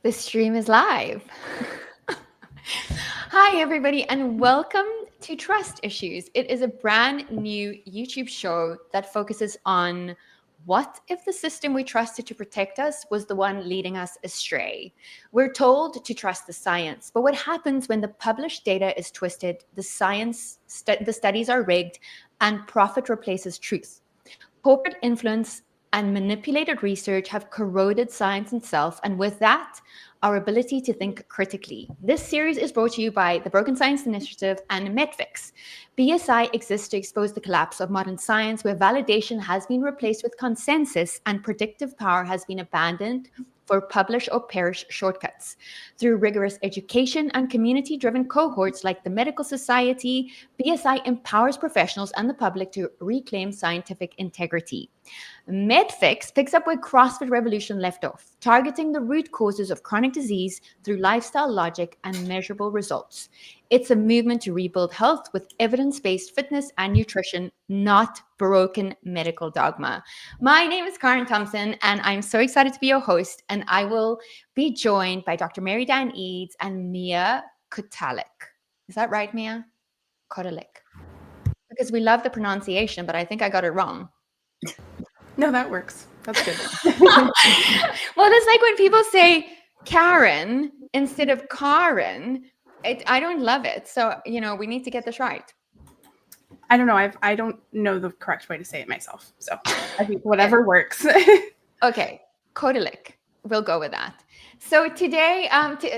The stream is live. Hi, everybody, and welcome to Trust Issues. It is a brand new YouTube show that focuses on what if the system we trusted to protect us was the one leading us astray. We're told to trust the science, but what happens when the published data is twisted, the studies are rigged, and profit replaces truth? Corporate influence and manipulated research have corroded science itself, and with that, our ability to think critically. This series is brought to you by the Broken Science Initiative and Medfix. BSI exists to expose the collapse of modern science, where validation has been replaced with consensus and predictive power has been abandoned for publish or perish shortcuts. Through rigorous education and community-driven cohorts like the Medical Society, BSI empowers professionals and the public to reclaim scientific integrity. Medfix picks up where CrossFit Revolution left off, targeting the root causes of chronic disease through lifestyle logic and measurable results. It's a movement to rebuild health with evidence-based fitness and nutrition, not broken medical dogma. My name is Karen Thompson, and I'm so excited to be your host, and I will be joined by Dr. Mary Dan Eades and Mia Kotalik. Is that right, Mia? Kotalik. Because we love the pronunciation, but I think I got it wrong. No, that works. That's good. Well, it's like when people say Karen instead of Karen. I don't love it. So, we need to get this right. I don't know. I don't know the correct way to say it myself. So I think whatever works. Okay. Kotalik. We'll go with that. So today,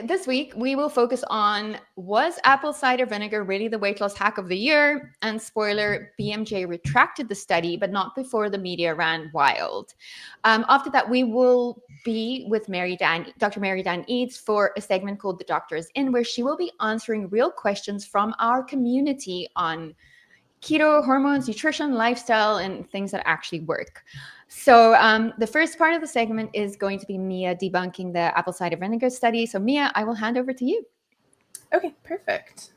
this week, we will focus on, was apple cider vinegar really the weight loss hack of the year? And spoiler, BMJ retracted the study, but not before the media ran wild. After that, we will be with Dr. Mary Dan Eades for a segment called The Doctor is In, where she will be answering real questions from our community on keto, hormones, nutrition, lifestyle, and things that actually work. So the first part of the segment is going to be Mia debunking the apple cider vinegar study. So Mia, I will hand over to you. Okay, perfect.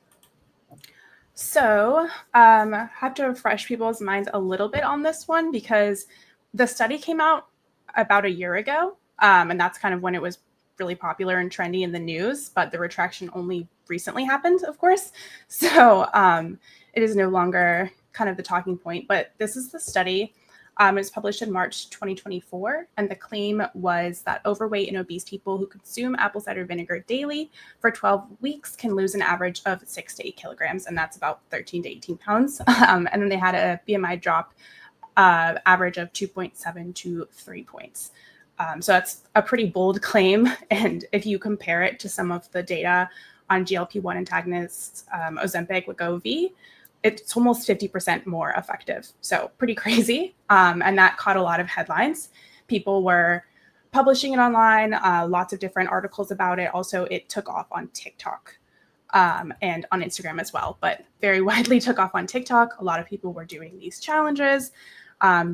So I have to refresh people's minds a little bit on this one because the study came out about a year ago, and that's kind of when it was really popular and trendy in the news, but the retraction only recently happened, of course. So it is no longer kind of the talking point, but this is the study. It was published in March 2024, and the claim was that overweight and obese people who consume apple cider vinegar daily for 12 weeks can lose an average of 6 to 8 kilograms, and that's about 13 to 18 pounds. And then they had a BMI drop average of 2.7 to 3 points. So that's a pretty bold claim, and if you compare it to some of the data on GLP-1 antagonists, Ozempic, Wegovy, it's almost 50% more effective. So pretty crazy. And that caught a lot of headlines. People were publishing it online, lots of different articles about it. Also, it took off on TikTok and on Instagram as well, but very widely took off on TikTok. A lot of people were doing these challenges,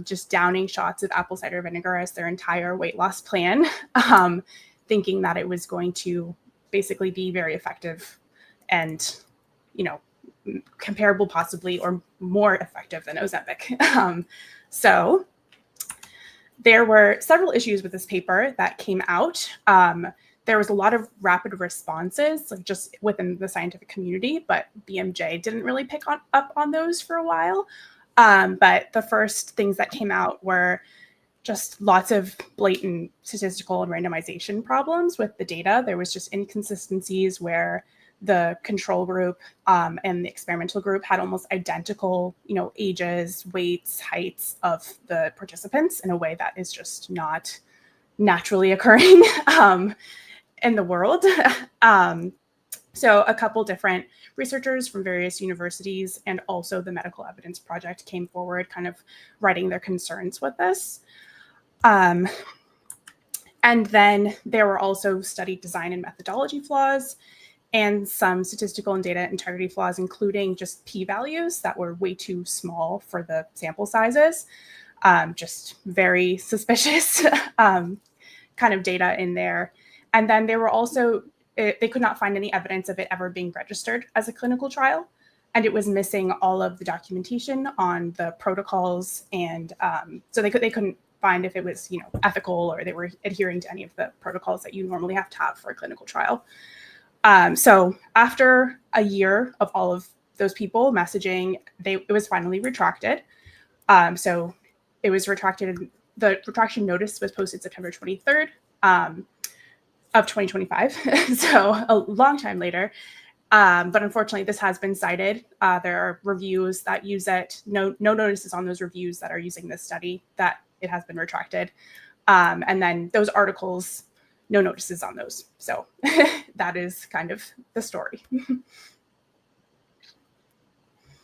just downing shots of apple cider vinegar as their entire weight loss plan, thinking that it was going to basically be very effective and, comparable possibly or more effective than Ozempic. So there were several issues with this paper that came out. There was a lot of rapid responses, like just within the scientific community, but BMJ didn't really pick up on those for a while. But the first things that came out were just lots of blatant statistical and randomization problems with the data. There was just inconsistencies where the control group and the experimental group had almost identical, ages, weights, heights of the participants in a way that is just not naturally occurring in the world. So a couple different researchers from various universities and also the Medical Evidence Project came forward kind of writing their concerns with this. And then there were also study design and methodology flaws and some statistical and data integrity flaws, including just p-values that were way too small for the sample sizes. Just very suspicious kind of data in there. And then there were also, they could not find any evidence of it ever being registered as a clinical trial. And it was missing all of the documentation on the protocols. And so they couldn't find if it was, ethical or they were adhering to any of the protocols that you normally have to have for a clinical trial. So after a year of all of those people messaging, it was finally retracted. So it was retracted. The retraction notice was posted September 23rd of 2025. So a long time later. But unfortunately, this has been cited. There are reviews that use it. No notices on those reviews that are using this study that it has been retracted. And then those articles, no notices on those. So that is kind of the story.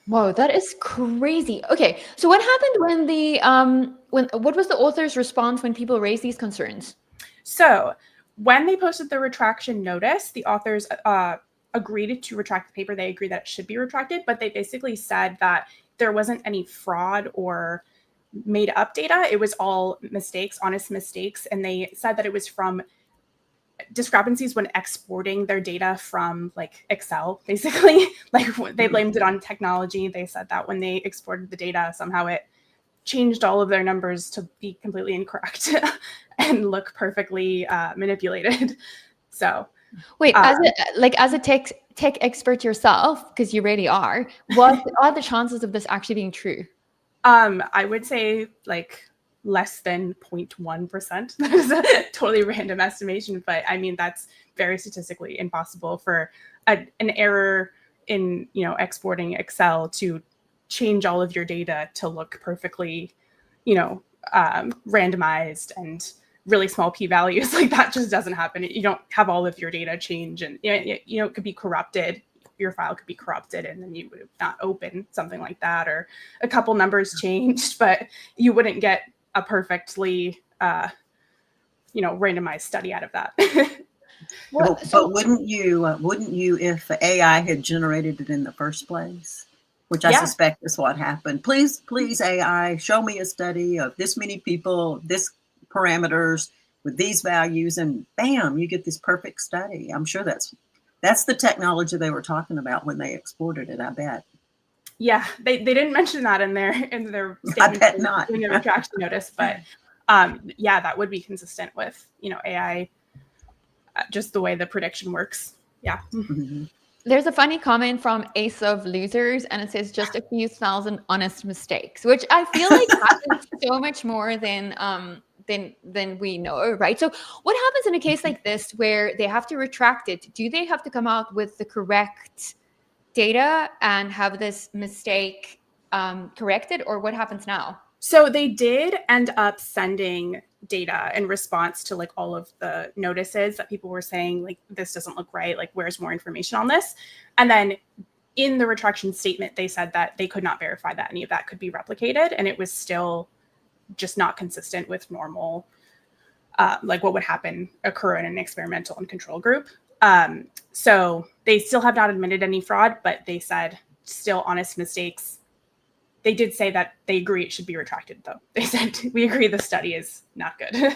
Whoa, that is crazy. Okay, so what happened when what was the author's response when people raised these concerns? So when they posted the retraction notice, the authors agreed to retract the paper. They agreed that it should be retracted, but they basically said that there wasn't any fraud or made up data. It was all mistakes, honest mistakes. And they said that it was from discrepancies when exporting their data from like Excel, basically. Like they blamed it on technology. They said that when they exported the data, somehow it changed all of their numbers to be completely incorrect and look perfectly manipulated. So wait, as a tech expert yourself, because you really are, what are the chances of this actually being true? I would say like less than 0.1%. That is a totally random estimation, but I mean, that's very statistically impossible for an error in, exporting Excel to change all of your data to look perfectly, randomized and really small p-values. Like that just doesn't happen. You don't have all of your data change, and it could be corrupted. Your file could be corrupted, and then you would not open something like that, or a couple numbers changed, but you wouldn't get a perfectly randomized study out of that. Well, but wouldn't you if AI had generated it in the first place, which I suspect is what happened? Please AI, show me a study of this many people, this parameters with these values, and bam, you get this perfect study. I'm sure that's the technology they were talking about when they exported it, I bet. Yeah, they didn't mention that in their statement. I bet not. In the retraction notice, but that would be consistent with AI, just the way the prediction works. Yeah. Mm-hmm. There's a funny comment from Ace of Losers, and it says just a few thousand honest mistakes, which I feel like happens so much more than we know, right? So what happens in a case like this where they have to retract it? Do they have to come out with the correct data and have this mistake corrected, or what happens now? So they did end up sending data in response to like all of the notices that people were saying, like, this doesn't look right, like, where's more information on this? And then in the retraction statement, they said that they could not verify that any of that could be replicated, and it was still just not consistent with normal, like what would occur in an experimental and control group. So they still have not admitted any fraud, but they said still honest mistakes. They did say that they agree it should be retracted, though. They said, we agree the study is not good.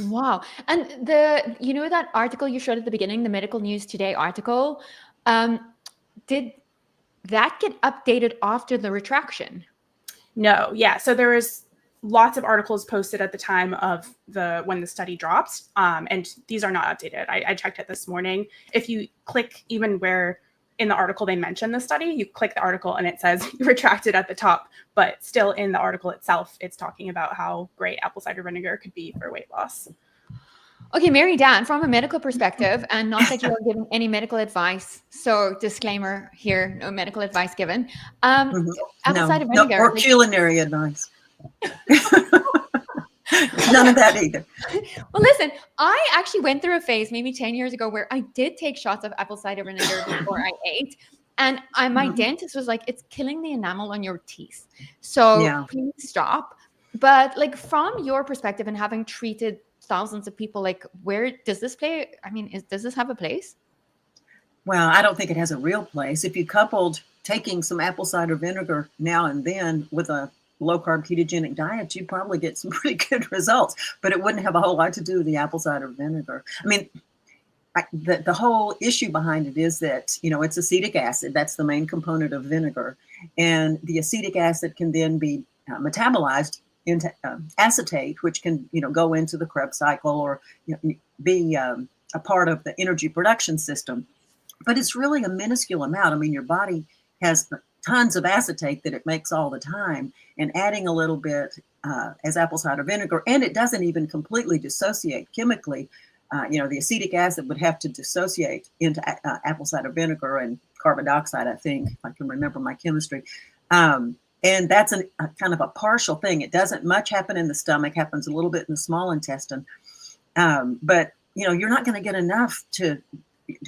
Wow. And that article you showed at the beginning, the Medical News Today article, did that get updated after the retraction? No. Yeah. So there was lots of articles posted at the time of when the study drops, and these are not updated. I checked it this morning. If you click even where in the article they mention the study, you click the article and it says retracted at the top, but still in the article itself, it's talking about how great apple cider vinegar could be for weight loss. Okay, Mary Dan, from a medical perspective, and not that you are giving any medical advice, so disclaimer here, no medical advice given. Apple cider vinegar, or culinary advice. None of that either. Well, listen, I actually went through a phase maybe 10 years ago where I did take shots of apple cider vinegar before I ate. And my dentist was like, it's killing the enamel on your teeth. So please stop. But like from your perspective and having treated thousands of people, like where does this play? I mean, does this have a place? Well, I don't think it has a real place. If you coupled taking some apple cider vinegar now and then with a low-carb ketogenic diet, you'd probably get some pretty good results, but it wouldn't have a whole lot to do with the apple cider vinegar. I mean, the whole issue behind it is that, it's acetic acid. That's the main component of vinegar. And the acetic acid can then be metabolized into acetate, which can, go into the Krebs cycle or be a part of the energy production system. But it's really a minuscule amount. I mean, your body has tons of acetate that it makes all the time, and adding a little bit as apple cider vinegar, and it doesn't even completely dissociate chemically. The acetic acid would have to dissociate into apple cider vinegar and carbon dioxide, I think, if I can remember my chemistry. And that's a kind of a partial thing. It doesn't much happen in the stomach, happens a little bit in the small intestine. But, you're not going to get enough to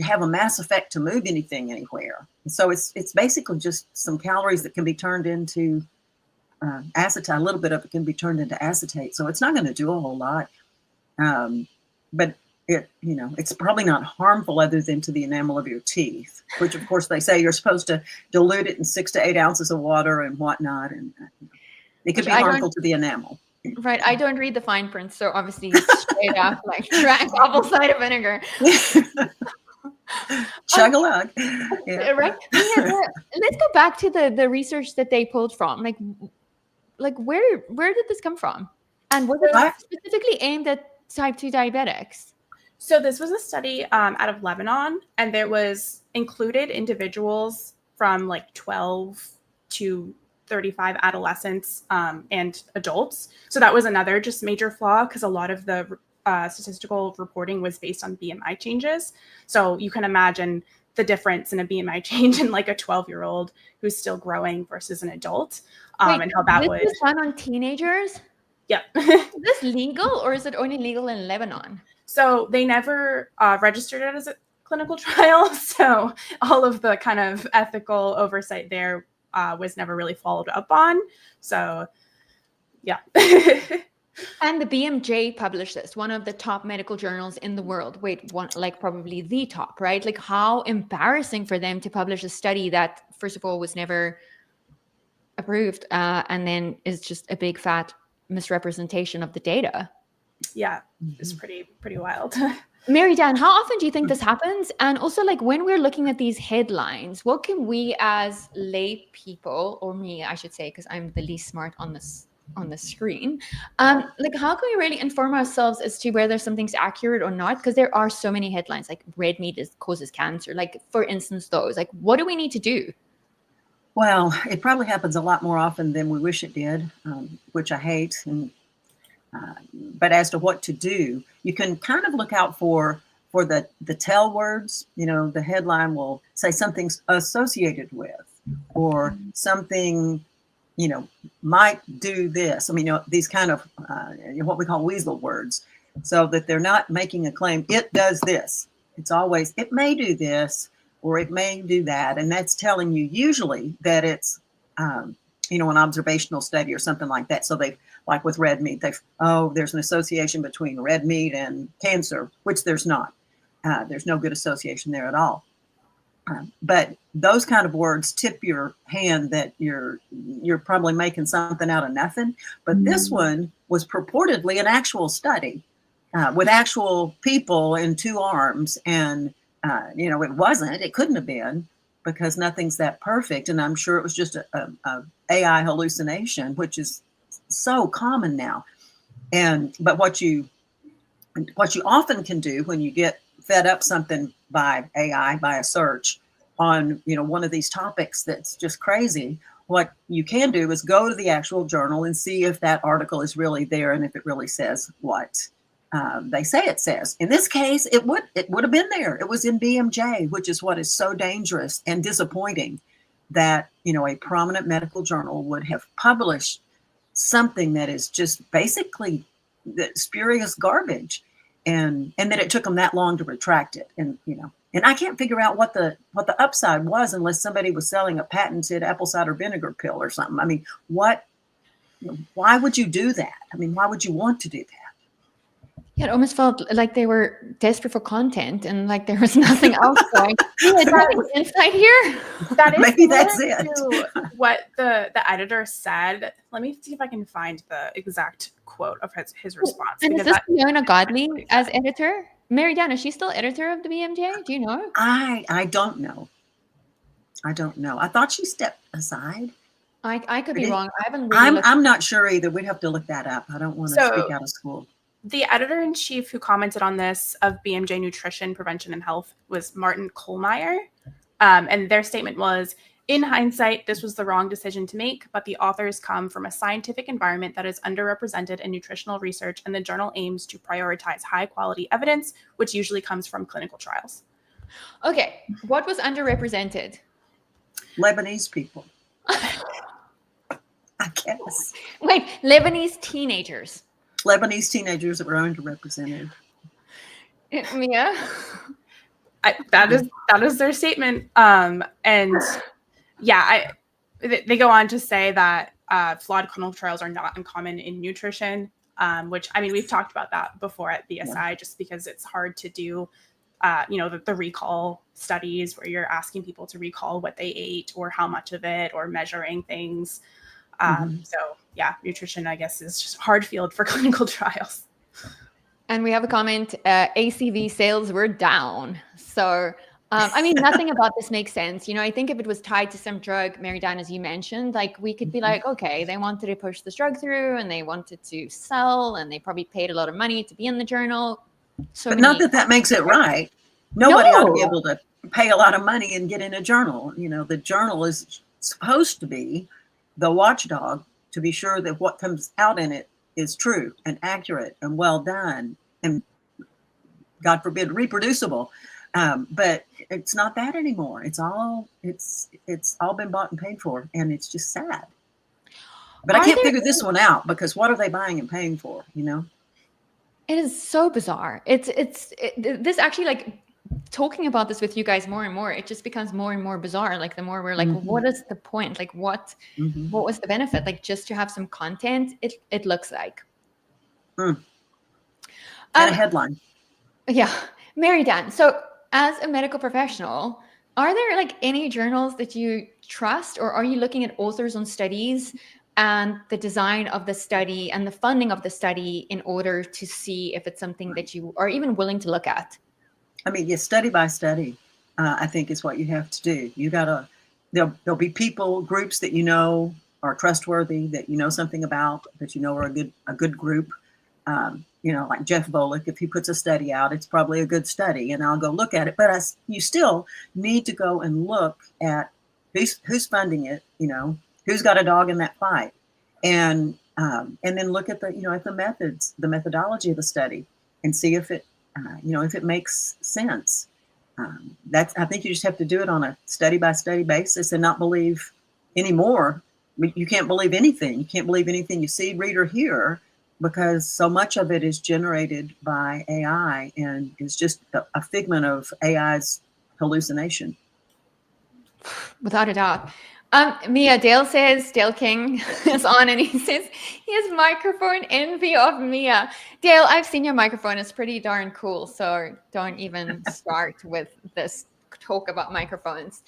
have a mass effect to move anything anywhere. So it's basically just some calories that can be turned into acetate. A little bit of it can be turned into acetate. So it's not going to do a whole lot. But it's probably not harmful other than to the enamel of your teeth, which of course they say you're supposed to dilute it in 6 to 8 ounces of water and whatnot. And it could be harmful to the enamel. Right. I don't read the fine print. So obviously straight up, like drank apple cider vinegar. Chug along. Yeah. Right. Let's go back to the research that they pulled from. Like where did this come from? And was it specifically aimed at type 2 diabetics? So this was a study out of Lebanon, and there was included individuals from like 12 to 35 adolescents and adults. So that was another just major flaw, because a lot of the statistical reporting was based on BMI changes. So you can imagine the difference in a BMI change in like a 12-year-old who's still growing versus an adult. And how that would. This was done on teenagers? Yep. Is this legal, or is it only legal in Lebanon? So they never registered it as a clinical trial. So all of the kind of ethical oversight there was never really followed up on. So, yeah. And the BMJ published this, one of the top medical journals in the world. Probably the top, right? Like, how embarrassing for them to publish a study that, first of all, was never approved, and then is just a big fat misrepresentation of the data. Yeah, it's pretty wild. Mary Dan, how often do you think this happens? And also, like, when we're looking at these headlines, what can we as lay people, or me, I should say, because I'm the least smart on the screen, like, how can we really inform ourselves as to whether something's accurate or not? Because there are so many headlines, like red meat causes cancer, like, for instance, those. Like, what do we need to do? Well, it probably happens a lot more often than we wish it did, which I hate. But as to what to do, you can kind of look out for the tell words. The headline will say something's associated with, or something, might do this. I mean, these kind of what we call weasel words, so that they're not making a claim, it does this. It's always, it may do this, or it may do that. And that's telling you usually that it's, an observational study or something like that. So they, like with red meat, there's an association between red meat and cancer, which there's not. There's no good association there at all. But those kind of words tip your hand that you're probably making something out of nothing. But this one was purportedly an actual study with actual people in 2 arms. And, it wasn't. It couldn't have been, because nothing's that perfect. And I'm sure it was just a AI hallucination, which is so common now. But what you often can do when you get fed up something by AI, by a search on, one of these topics that's just crazy, what you can do is go to the actual journal and see if that article is really there and if it really says what they say it says. In this case, it would have been there. It was in BMJ, which is what is so dangerous and disappointing, that, a prominent medical journal would have published something that is just basically spurious garbage, and that it took them that long to retract it. And I can't figure out what the upside was, unless somebody was selling a patented apple cider vinegar pill or something. I mean, why would you do that? I mean, why would you want to do that? Yeah, it almost felt like they were desperate for content, and like there was nothing else going. Insight here. That is maybe that's it. What the editor said. Let me see if I can find the exact quote of his response. And is this Fiona Godley as editor? Mary Dan, is she still editor of the BMJ? Do you know? I don't know. I thought she stepped aside. I could be wrong. I haven't really I'm not sure either. We'd have to look that up. I don't want to speak out of school. The editor-in-chief who commented on this of BMJ Nutrition, Prevention and Health was Martin Kohlmeier. And their statement was, in hindsight, this was the wrong decision to make, but the authors come from a scientific environment that is underrepresented in nutritional research, and the journal aims to prioritize high-quality evidence, which usually comes from clinical trials. Okay, what was underrepresented? Lebanese people. I guess. Wait, Lebanese teenagers. Lebanese teenagers that were underrepresented. Mia? That is their statement. And yeah, they go on to say that flawed clinical trials are not uncommon in nutrition, which, I mean, we've talked about that before at BSI, just because it's hard to do, the recall studies where you're asking people to recall what they ate or how much of it, or measuring things. So yeah, nutrition, I guess, is just a hard field for clinical trials. And we have a comment, ACV sales were down. So, I mean, nothing about this makes sense. I think if it was tied to some drug, Mary Dan, as you mentioned, like we could be like, okay, they wanted to push this drug through and they wanted to sell and they probably paid a lot of money to be in the journal. But not that makes it right. Nobody ought to be able to pay a lot of money and get in a journal. The journal is supposed to be the watchdog to be sure that what comes out in it is true and accurate and well done and, God forbid, reproducible. But it's not that anymore. It's all been bought and paid for, and it's just sad. But I can't figure this one out, because what are they buying and paying for? It is so bizarre. This actually, like, talking about this with you guys more and more, it just becomes more and more bizarre. Like the more we're like, what is the point? Like what was the benefit? Like just to have some content, it looks like. And a headline. Yeah. Mary Dan, so as a medical professional, are there like any journals that you trust, or are you looking at authors on studies and the design of the study and the funding of the study in order to see if it's something that you are even willing to look at? I mean, yes, study by study, I think is what you have to do. You gotta, there'll be groups that are trustworthy, that something about, that are a good group. Like Jeff Volek, if he puts a study out, it's probably a good study, and I'll go look at it. But you still need to go and look at who's funding it, who's got a dog in that fight, and then look at the methods, the methodology of the study, and see if it if it makes sense. I think you just have to do it on a study by study basis and not believe anymore. You can't believe anything. You can't believe anything you see, read, or hear, because so much of it is generated by AI and is just a figment of AI's hallucination. Without a doubt. Mia, Dale King is on, and he says he has microphone envy of Mia. Dale, I've seen your microphone. It's pretty darn cool. So don't even start with this talk about microphones.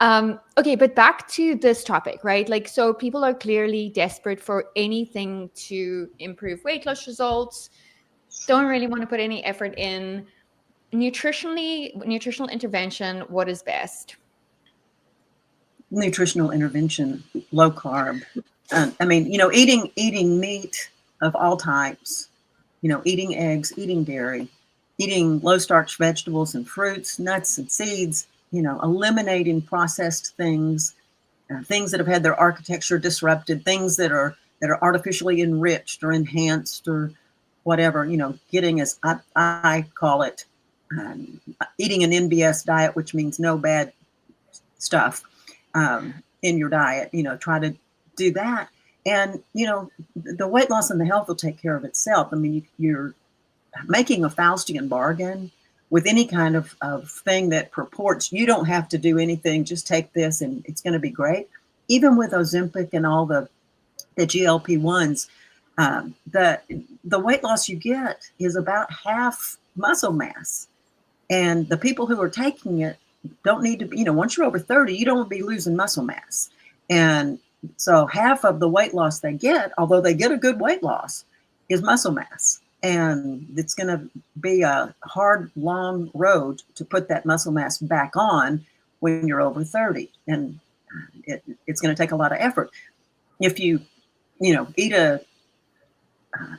Okay, but back to this topic, right? Like, so people are clearly desperate for anything to improve weight loss results, don't really want to put any effort in. Nutritional intervention, what is best? Nutritional intervention, low carb. I mean, eating meat of all types, eating eggs, eating dairy, eating low starch vegetables and fruits, nuts and seeds, eliminating processed things, things that have had their architecture disrupted, things that are artificially enriched or enhanced or whatever, getting, as I call it, eating an NBS diet, which means no bad stuff in your diet, try to do that. And, the weight loss and the health will take care of itself. I mean, you're making a Faustian bargain with any kind of thing that purports you don't have to do anything, just take this and it's going to be great. Even with Ozempic and all the GLP-1s, the weight loss you get is about half muscle mass. And the people who are taking it don't need to, once you're over 30, you don't want to be losing muscle mass. And so half of the weight loss they get, although they get a good weight loss, is muscle mass. And it's going to be a hard, long road to put that muscle mass back on when you're over 30. And it's going to take a lot of effort. if you eat a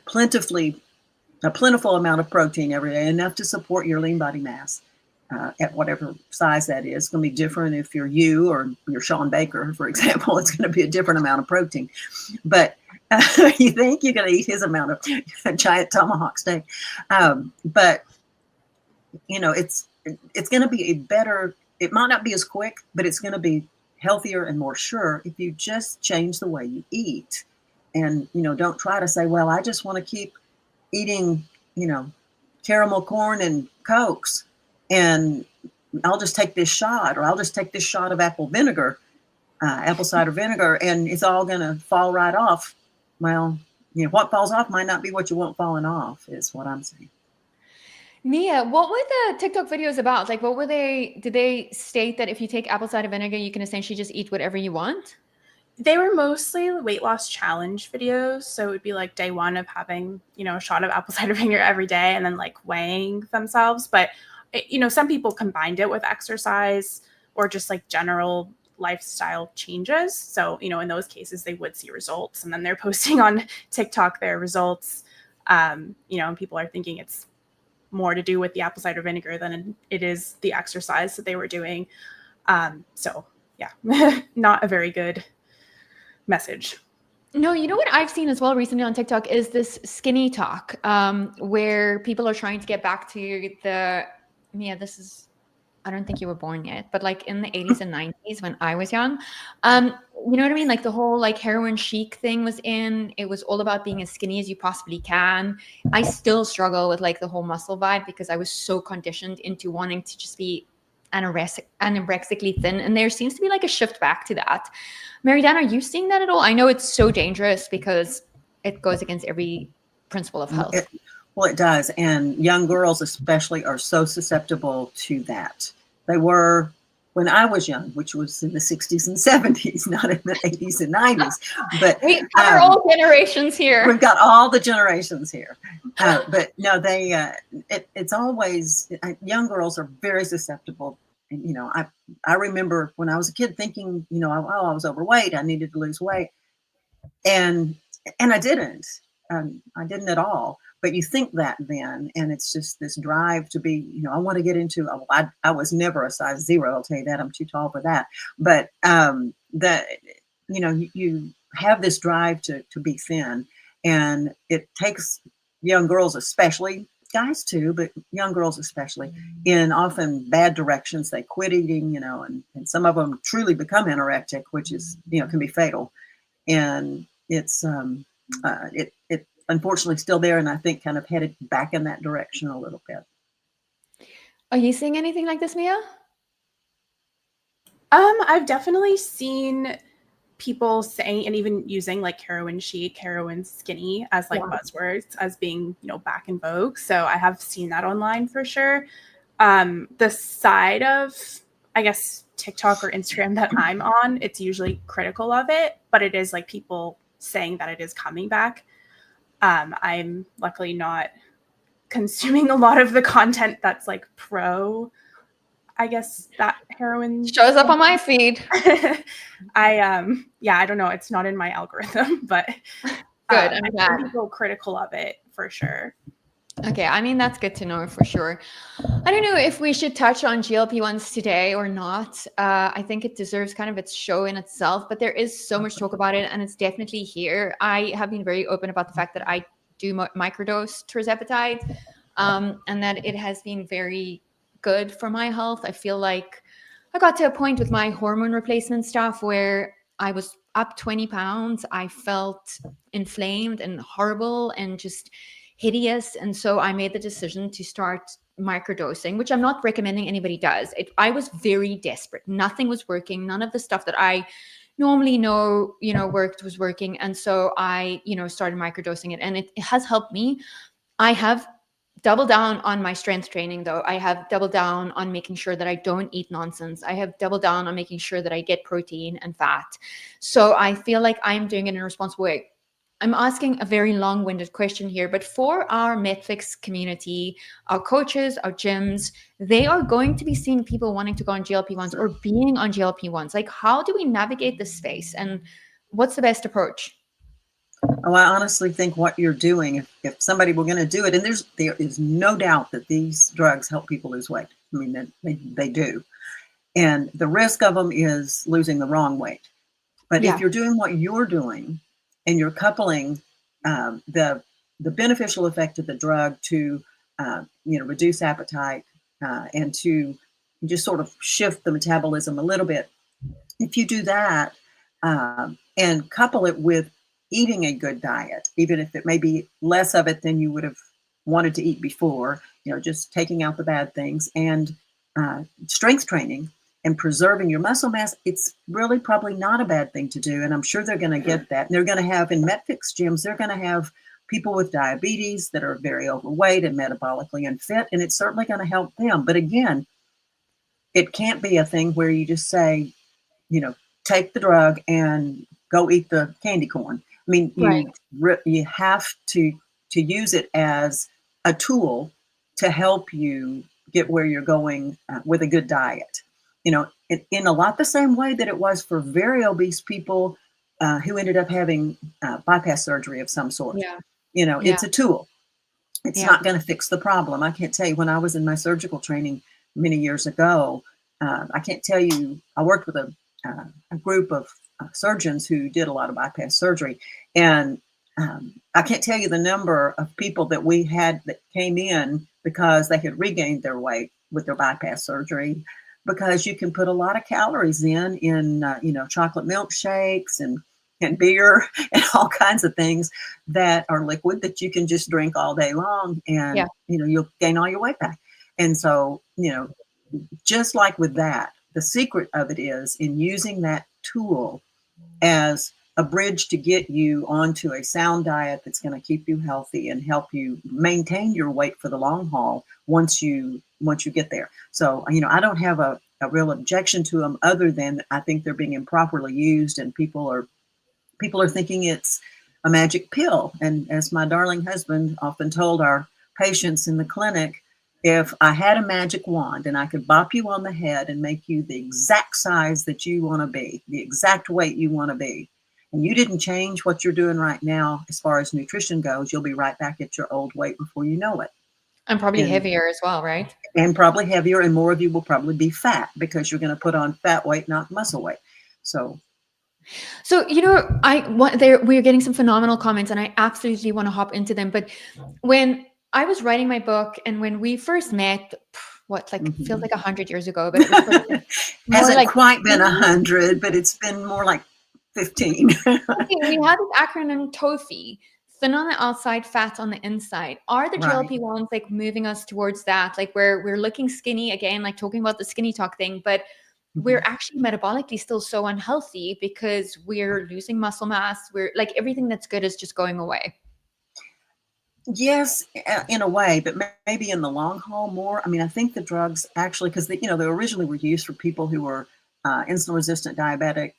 plentiful amount of protein every day, enough to support your lean body mass at whatever size that is. It's going to be different if you're you or you're Sean Baker, for example. It's going to be a different amount of protein. But you think you're going to eat his amount of giant tomahawk steak. But, it's going to be a better, it might not be as quick, but it's going to be healthier and more sure if you just change the way you eat. And, don't try to say, well, I just want to keep eating, caramel corn and Cokes, and I'll just take this shot, or I'll just take this shot of apple cider vinegar, and it's all going to fall right off. Well, what falls off might not be what you want falling off, is what I'm saying. Mia, what were the TikTok videos about? Like, what were they? Did they state that if you take apple cider vinegar, you can essentially just eat whatever you want? They were mostly weight loss challenge videos. So it would be like day one of having, a shot of apple cider vinegar every day and then like weighing themselves. But, some people combined it with exercise or just like general lifestyle changes. So, in those cases, they would see results, and then they're posting on TikTok their results. And people are thinking it's more to do with the apple cider vinegar than it is the exercise that they were doing. So yeah, not a very good message. No, you know what I've seen as well recently on TikTok is this skinny talk, where people are trying to get back to I don't think you were born yet, but like in the 80s and 90s when I was young, you know what I mean? Like the whole like heroin chic thing was in. It was all about being as skinny as you possibly can. I still struggle with like the whole muscle vibe because I was so conditioned into wanting to just be anorexically thin. And there seems to be like a shift back to that. Mary Dan, are you seeing that at all? I know it's so dangerous because it goes against every principle of health. Well, it does. And young girls especially are so susceptible to that. They were when I was young, which was in the 60s and 70s, not in the 80s and 90s. But we cover all generations here. We've got all the generations here. But no, it's always, young girls are very susceptible. And, I remember when I was a kid thinking, I was overweight. I needed to lose weight. And I didn't. I didn't at all. But you think that then, and it's just this drive to be, I want to get into, I was never a size 0. I'll tell you that. I'm too tall for that. But you have this drive to be thin, and it takes young girls, especially guys too, but young girls especially, in often bad directions. They quit eating, and some of them truly become anorectic, which is, can be fatal. And it's, it unfortunately still there, and I think kind of headed back in that direction a little bit. Are you seeing anything like this, Mia? I've definitely seen people saying and even using like heroin chic, heroin skinny as like buzzwords as being, back in vogue. So I have seen that online for sure. The side of, I guess, TikTok or Instagram that I'm on, it's usually critical of it, but it is like people saying that it is coming back. I'm luckily not consuming a lot of the content that's like pro, I guess, that heroin shows up on my feed. I don't know. It's not in my algorithm, but good. I'm glad. People critical of it for sure. Okay, I mean, that's good to know for sure. I don't know if we should touch on GLP-1s today or not. I think it deserves kind of its show in itself, but there is so much talk about it, and it's definitely here. I have been very open about the fact that I do microdose tirzepatide, and that it has been very good for my health. I feel like I got to a point with my hormone replacement stuff where I was up 20 pounds. I felt inflamed and horrible and just hideous. And so I made the decision to start microdosing, which I'm not recommending anybody does. I was very desperate. Nothing was working. None of the stuff that I normally know, worked was working. And so I, started microdosing it, and it has helped me. I have doubled down on my strength training, though. I have doubled down on making sure that I don't eat nonsense. I have doubled down on making sure that I get protein and fat. So I feel like I'm doing it in a responsible way. I'm asking a very long-winded question here, but for our Netflix community, our coaches, our gyms, they are going to be seeing people wanting to go on GLP-1s or being on GLP-1s. Like, how do we navigate this space? And what's the best approach? Oh, I honestly think what you're doing, if somebody were going to do it, and there is no doubt that these drugs help people lose weight. I mean, they do. And the risk of them is losing the wrong weight. But if you're doing what you're doing and you're coupling the beneficial effect of the drug to, reduce appetite and to just sort of shift the metabolism a little bit, if you do that and couple it with eating a good diet, even if it may be less of it than you would have wanted to eat before, just taking out the bad things, and strength training and preserving your muscle mass, it's really probably not a bad thing to do. And I'm sure they're going to get that. And they're going to have in MetFix gyms, they're going to have people with diabetes that are very overweight and metabolically unfit, and it's certainly going to help them. But again, it can't be a thing where you just say, take the drug and go eat the candy corn. I mean, you have to use it as a tool to help you get where you're going with a good diet. In a lot the same way that it was for very obese people who ended up having bypass surgery of some sort. It's a tool. It's not going to fix the problem. I can't tell you, when I was in my surgical training many years ago, I can't tell you, I worked with a group of surgeons who did a lot of bypass surgery. And I can't tell you the number of people that we had that came in because they had regained their weight with their bypass surgery, because you can put a lot of calories in chocolate milkshakes and beer and all kinds of things that are liquid that you can just drink all day long, and you'll gain all your weight back. And so, just like with that, the secret of it is in using that tool as a bridge to get you onto a sound diet that's going to keep you healthy and help you maintain your weight for the long haul once you get there. So, I don't have a real objection to them, other than I think they're being improperly used, and people are thinking it's a magic pill. And as my darling husband often told our patients in the clinic, if I had a magic wand and I could bop you on the head and make you the exact size that you want to be, the exact weight you want to be, and you didn't change what you're doing right now as far as nutrition goes, you'll be right back at your old weight before you know it. And probably heavier as well, right? And probably heavier, and more of you will probably be fat, because you're going to put on fat weight, not muscle weight. So we're getting some phenomenal comments, and I absolutely want to hop into them. But when I was writing my book, and when we first met, feels like 100 years ago, but it was hasn't quite been 100, but it's been more like 15. We had this acronym TOFI, thin on the outside, fat on the inside. Are the GLP-1s like moving us towards that? Like we're looking skinny again, like talking about the skinny talk thing, but we're actually metabolically still so unhealthy because we're losing muscle mass. We're like, everything that's good is just going away. Yes, in a way, but maybe in the long haul more. I mean, I think the drugs actually, because they originally were used for people who were insulin resistant diabetic,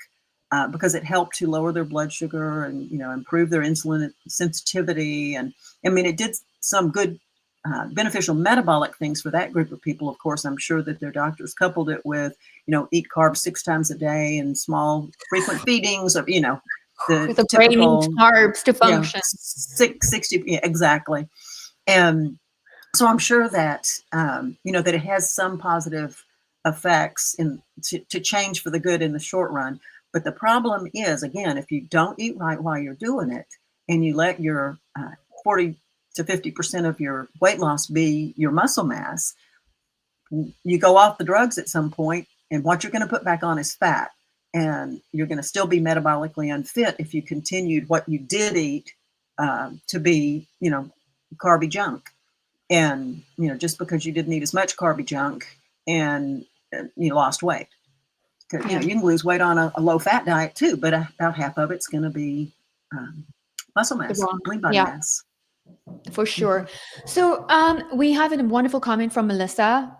because it helped to lower their blood sugar and improve their insulin sensitivity. And I mean, it did some good beneficial metabolic things for that group of people. Of course, I'm sure that their doctors coupled it with eat carbs 6 times a day and small frequent feedings of the brain typical needs carbs to function. 60, exactly. And so I'm sure that that it has some positive effects to change for the good in the short run. But the problem is, again, if you don't eat right while you're doing it, and you let your 40 to 50% of your weight loss be your muscle mass, you go off the drugs at some point, and what you're going to put back on is fat. And you're going to still be metabolically unfit if you continued what you did eat to be, carby junk. And, just because you didn't eat as much carby junk and you lost weight. Because, you can lose weight on a low fat diet too, but about half of it's going to be muscle mass, lean body mass. For sure. So we have a wonderful comment from Melissa.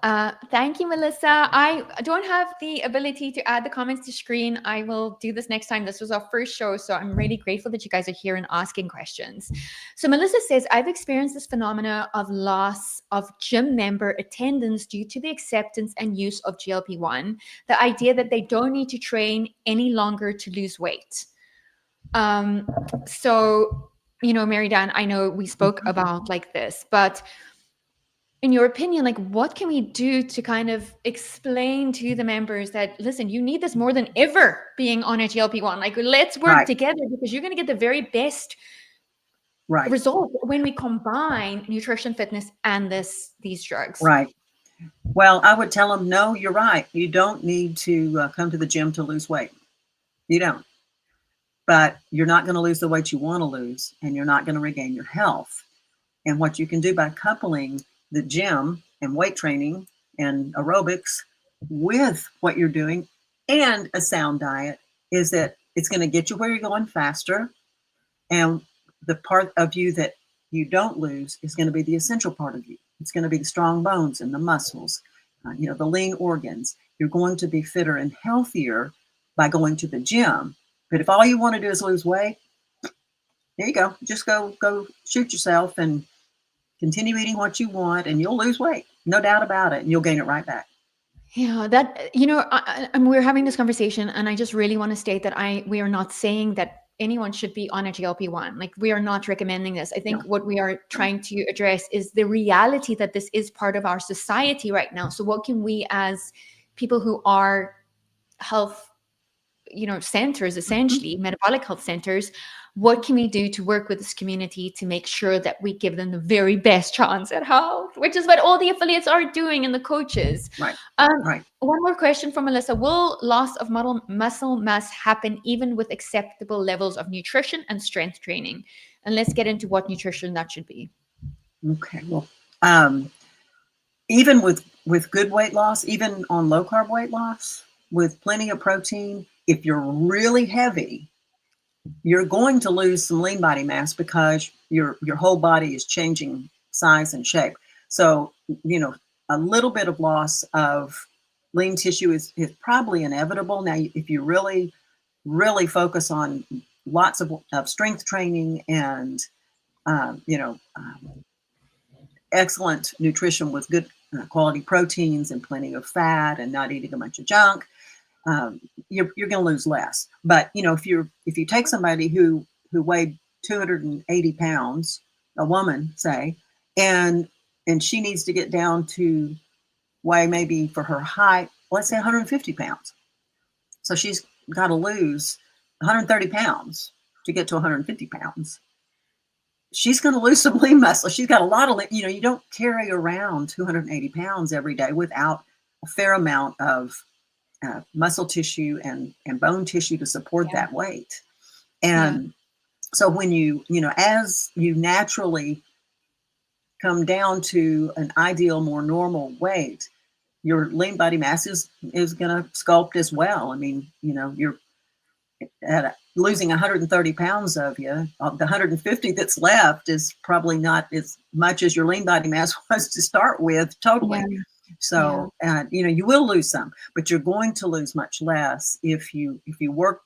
Thank you, Melissa. I don't have the ability to add the comments to screen. I will do this next time. This was our first show, so I'm really grateful that you guys are here and asking questions. So Melissa says, I've experienced this phenomena of loss of gym member attendance due to the acceptance and use of GLP-1, the idea that they don't need to train any longer to lose weight. So, Mary Dan, I know we spoke about like this, but in your opinion, like what can we do to kind of explain to the members that, listen, you need this more than ever being on a GLP-1. Like, let's work together because you're going to get the very best result when we combine nutrition, fitness, and these drugs. Right. Well, I would tell them, no, you're right. You don't need to come to the gym to lose weight. You don't. But you're not going to lose the weight you want to lose, and you're not going to regain your health. And what you can do by coupling the gym and weight training and aerobics with what you're doing and a sound diet is that it's going to get you where you're going faster. And the part of you that you don't lose is going to be the essential part of you. It's going to be the strong bones and the muscles, the lean organs. You're going to be fitter and healthier by going to the gym. But if all you want to do is lose weight, there you go. Just go shoot yourself and continue eating what you want, and you'll lose weight. No doubt about it. And you'll gain it right back. Yeah, that, we're having this conversation, and I just really want to state that we are not saying that anyone should be on a GLP-1. Like, we are not recommending this. I think what we are trying to address is the reality that this is part of our society right now. So what can we, as people who are health centers, essentially metabolic health centers, what can we do to work with this community to make sure that we give them the very best chance at health, which is what all the affiliates are doing, and the coaches. Right. One more question from Melissa. Will loss of muscle mass happen even with acceptable levels of nutrition and strength training? And let's get into what nutrition that should be. Okay. Well, even with good weight loss, even on low carb weight loss, with plenty of protein, if you're really heavy, you're going to lose some lean body mass because your whole body is changing size and shape. So, a little bit of loss of lean tissue is probably inevitable. Now, if you really, really focus on lots of strength training and, excellent nutrition with good quality proteins and plenty of fat and not eating a bunch of junk, you're going to lose less. But if you take somebody who weighed 280 pounds, a woman say, and she needs to get down to weigh, maybe for her height, let's say 150 pounds. So she's got to lose 130 pounds to get to 150 pounds. She's going to lose some lean muscle. She's got a lot of, you don't carry around 280 pounds every day without a fair amount of muscle tissue and bone tissue to support that weight. And so when as you naturally come down to an ideal, more normal weight, your lean body mass is going to sculpt as well. I mean, you're losing 130 pounds of you. The 150 that's left is probably not as much as your lean body mass was to start with, totally. Yeah. So, you will lose some, but you're going to lose much less if you work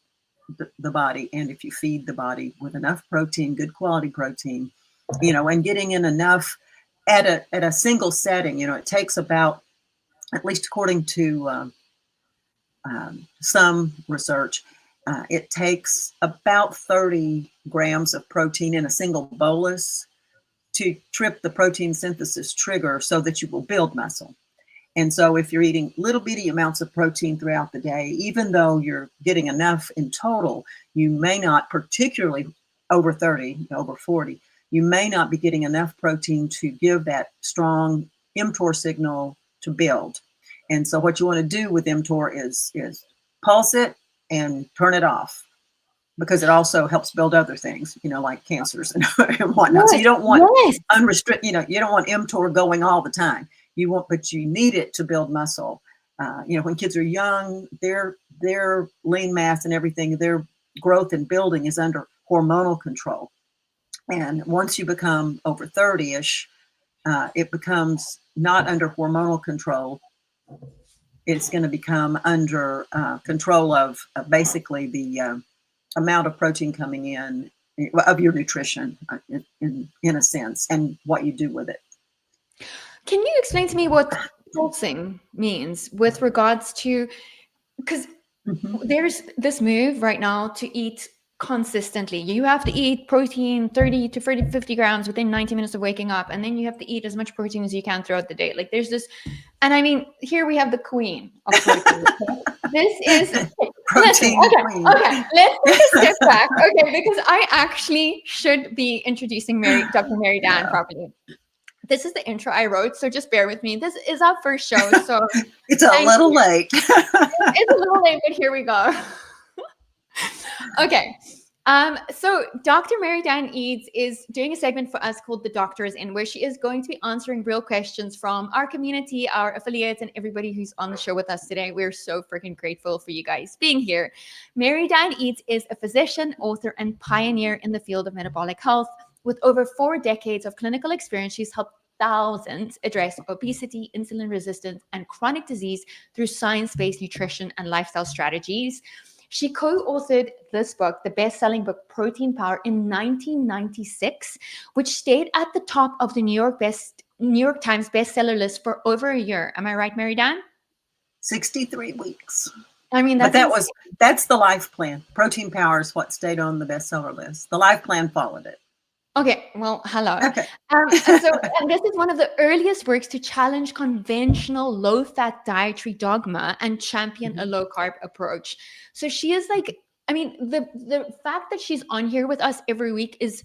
the body and if you feed the body with enough protein, good quality protein, and getting in enough at a single setting. It takes about, at least according to some research, it takes about 30 grams of protein in a single bolus to trip the protein synthesis trigger so that you will build muscle. And so if you're eating little bitty amounts of protein throughout the day, even though you're getting enough in total, you may not, particularly over 30, over 40, you may not be getting enough protein to give that strong mTOR signal to build. And so what you want to do with mTOR is pulse it and turn it off, because it also helps build other things, like cancers and whatnot. Yes, so you don't want unrestricted, you don't want mTOR going all the time. But you need it to build muscle. When kids are young, their lean mass and everything, their growth and building is under hormonal control. And once you become over 30-ish, it becomes not under hormonal control. It's going to become under control of basically the amount of protein coming in of your nutrition, in a sense, and what you do with it. Can you explain to me what pulsing means with regards to, because there's this move right now to eat consistently. You have to eat protein 30 to 50 grams within 90 minutes of waking up, and then you have to eat as much protein as you can throughout the day. Like there's this, and I mean, here we have the queen of protein. This is protein queen. Okay, let's take a step back. Okay, because I actually should be introducing Dr. Mary Dan properly. This is the intro I wrote, so just bear with me. This is our first show, so it's a little late. It's a little late, but here we go. Okay. So Dr. Mary Dan Eades is doing a segment for us called The Doctor is In, where she is going to be answering real questions from our community, our affiliates, and everybody who's on the show with us today. We're so freaking grateful for you guys being here. Mary Dan Eades is a physician, author, and pioneer in the field of metabolic health. With over 4 decades of clinical experience, she's helped thousands address obesity, insulin resistance, and chronic disease through science-based nutrition and lifestyle strategies. She co-authored this book, the best-selling book, Protein Power, in 1996, which stayed at the top of the New York Times bestseller list for over a year. Am I right, Mary Dan? 63 weeks. I mean, that's the life plan. Protein Power is what stayed on the bestseller list. The life plan followed it. Okay, well, hello. Okay. And this is one of the earliest works to challenge conventional low-fat dietary dogma and champion a low-carb approach. So she is like, I mean, the fact that she's on here with us every week is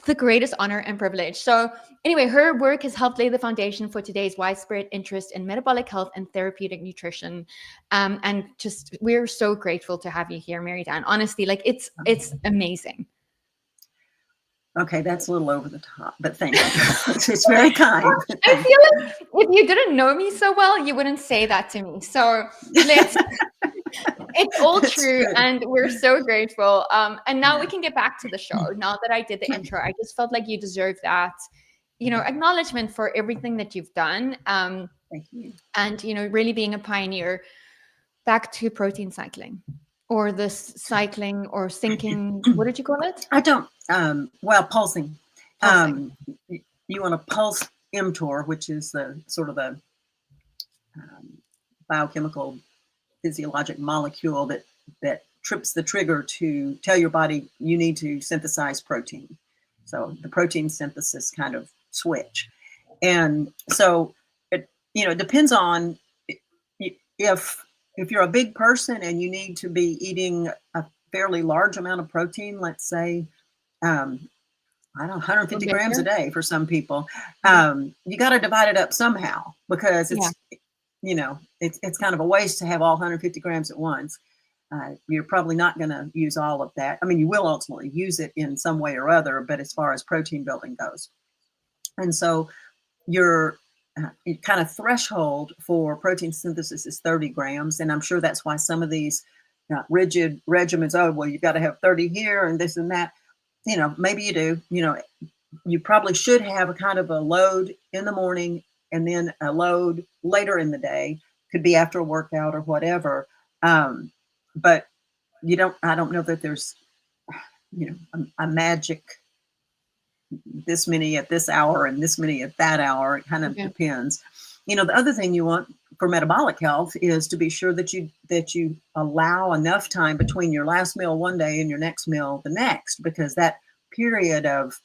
the greatest honor and privilege. So anyway, her work has helped lay the foundation for today's widespread interest in metabolic health and therapeutic nutrition. And just, we're so grateful to have you here, Mary Dan. Honestly, like it's amazing. Okay, that's a little over the top, but thank you. It's very kind. I feel like if you didn't know me so well, you wouldn't say that to me. So it's all true, and we're so grateful. And now we can get back to the show. Now that I did the intro, I just felt like you deserve that, acknowledgement for everything that you've done. Thank you. And, really being a pioneer back to protein cycling. Or this cycling or syncing, what did you call it? I don't, pulsing. You want to pulse mTOR, which is the sort of a biochemical physiologic molecule that trips the trigger to tell your body you need to synthesize protein. So the protein synthesis kind of switch. And so it depends on if you're a big person and you need to be eating a fairly large amount of protein, let's say, 150 grams a day for some people, you got to divide it up somehow, because it's kind of a waste to have all 150 grams at once. You're probably not going to use all of that. I mean, you will ultimately use it in some way or other, but as far as protein building goes. And so your kind of threshold for protein synthesis is 30 grams. And I'm sure that's why some of these rigid regimens, you've got to have 30 here and this and that. Maybe you do. You probably should have a kind of a load in the morning and then a load later in the day. Could be after a workout or whatever. But I don't know that there's, a magic this many at this hour and this many at that hour. It kind of depends. The other thing you want for metabolic health is to be sure that you allow enough time between your last meal one day and your next meal the next, because that period of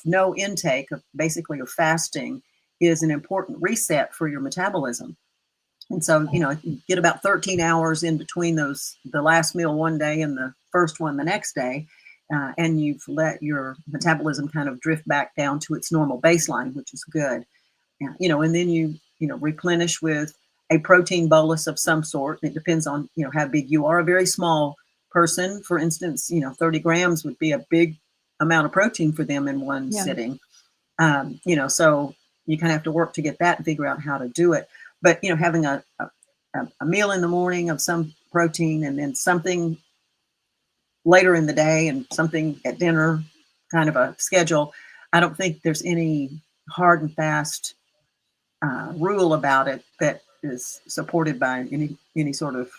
no intake, of fasting, is an important reset for your metabolism. And so, you get about 13 hours in between the last meal one day and the first one the next day. And you've let your metabolism kind of drift back down to its normal baseline, which is good. And then you replenish with a protein bolus of some sort. It depends on, how big you are. A very small person, for instance, 30 grams would be a big amount of protein for them in one sitting. So you kind of have to work to get that and figure out how to do it. But, having a meal in the morning of some protein and then something later in the day and something at dinner, kind of a schedule. I don't think there's any hard and fast rule about it that is supported by any sort of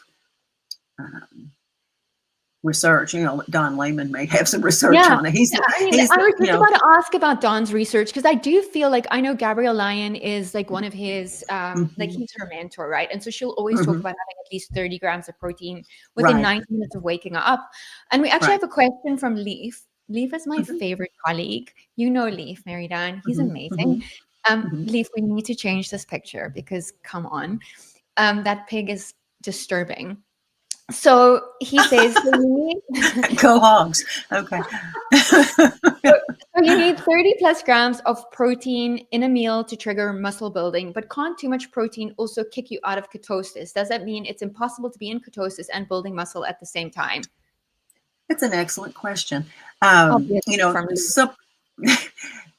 research. Don Layman may have some research on it. I was just about to ask about Don's research, because I do feel like, I know Gabrielle Lyon is like one of his, like he's her mentor, right? And so she'll always talk about having at least 30 grams of protein within 90 minutes of waking up. And we actually have a question from Leaf. Leaf is my favorite colleague. You know Leaf, Mary Dan. He's amazing. Leaf, we need to change this picture because come on. That pig is disturbing. So he says, go hogs. Okay. So you need 30 plus grams of protein in a meal to trigger muscle building, but can't too much protein also kick you out of ketosis? Does that mean it's impossible to be in ketosis and building muscle at the same time? It's an excellent question.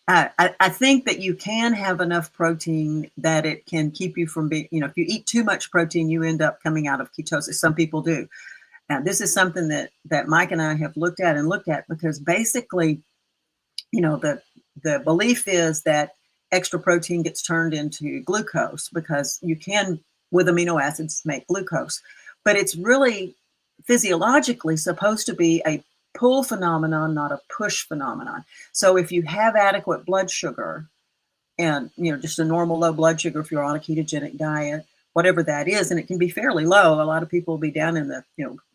I think that you can have enough protein that it can keep you from being, if you eat too much protein, you end up coming out of ketosis. Some people do. Now, this is something that Mike and I have looked at because basically, the belief is that extra protein gets turned into glucose because you can, with amino acids, make glucose. But it's really physiologically supposed to be a pull phenomenon, not a push phenomenon. So if you have adequate blood sugar and, just a normal low blood sugar, if you're on a ketogenic diet, whatever that is, and it can be fairly low. A lot of people will be down in the,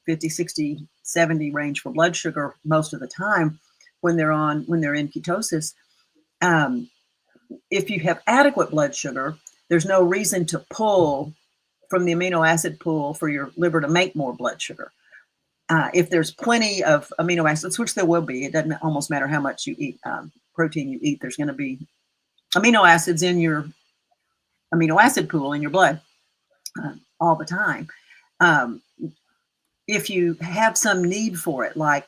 50, 60, 70 range for blood sugar most of the time when they're in ketosis. If you have adequate blood sugar, there's no reason to pull from the amino acid pool for your liver to make more blood sugar. If there's plenty of amino acids, which there will be, it doesn't almost matter how much you eat, protein you eat, there's going to be amino acids in your amino acid pool in your blood all the time. If you have some need for it, like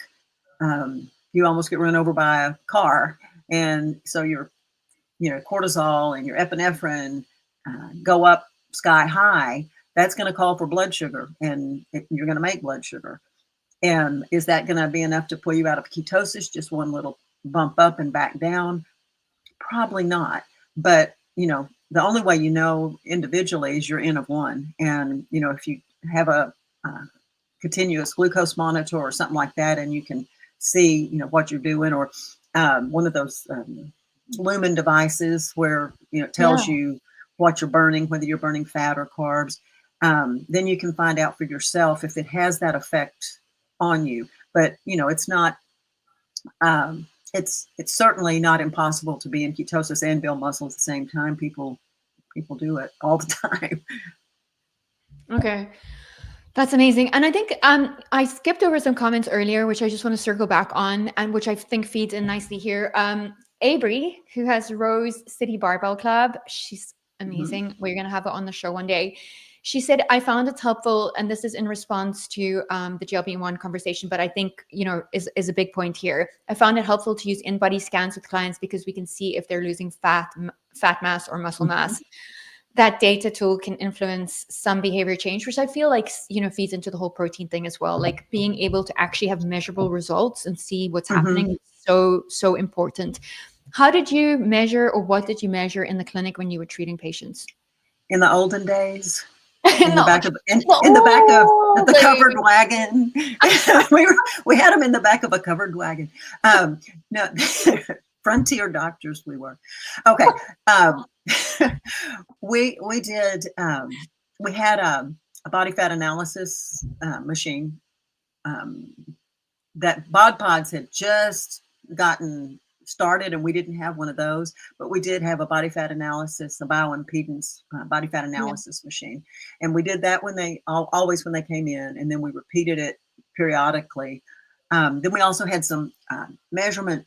you almost get run over by a car, and so your cortisol and your epinephrine go up sky high, that's going to call for blood sugar, and you're going to make blood sugar. And is that going to be enough to pull you out of ketosis? Just one little bump up and back down? Probably not. But, the only way individually is your N of 1. And, if you have a continuous glucose monitor or something like that, and you can see, what you're doing, or one of those Lumen devices where, it tells you what you're burning, whether you're burning fat or carbs, then you can find out for yourself if it has that effect on you. But it's not it's certainly not impossible to be in ketosis and build muscle at the same time. People do it all the time. Okay, that's amazing. And I think I skipped over some comments earlier, which I just want to circle back on, and which I think feeds in nicely here. Avery, who has Rose City Barbell Club, she's amazing. We're going to have her on the show one day. She said, I found it helpful, and this is in response to the GLP-1 conversation, but I think, is a big point here. I found it helpful to use in-body scans with clients because we can see if they're losing fat mass or muscle mass. That data tool can influence some behavior change, which I feel like, feeds into the whole protein thing as well. Like being able to actually have measurable results and see what's happening is so important. How did you measure, or what did you measure in the clinic when you were treating patients? In the olden days? In the back of the covered wagon. we had them in the back of a covered wagon. No, frontier doctors we were. Okay. We did. We had a body fat analysis machine that Bod Pods had just gotten started, and we didn't have one of those, but we did have a body fat analysis, a bioimpedance body fat analysis machine. And we did that always when they came in, and then we repeated it periodically. Then we also had some measurement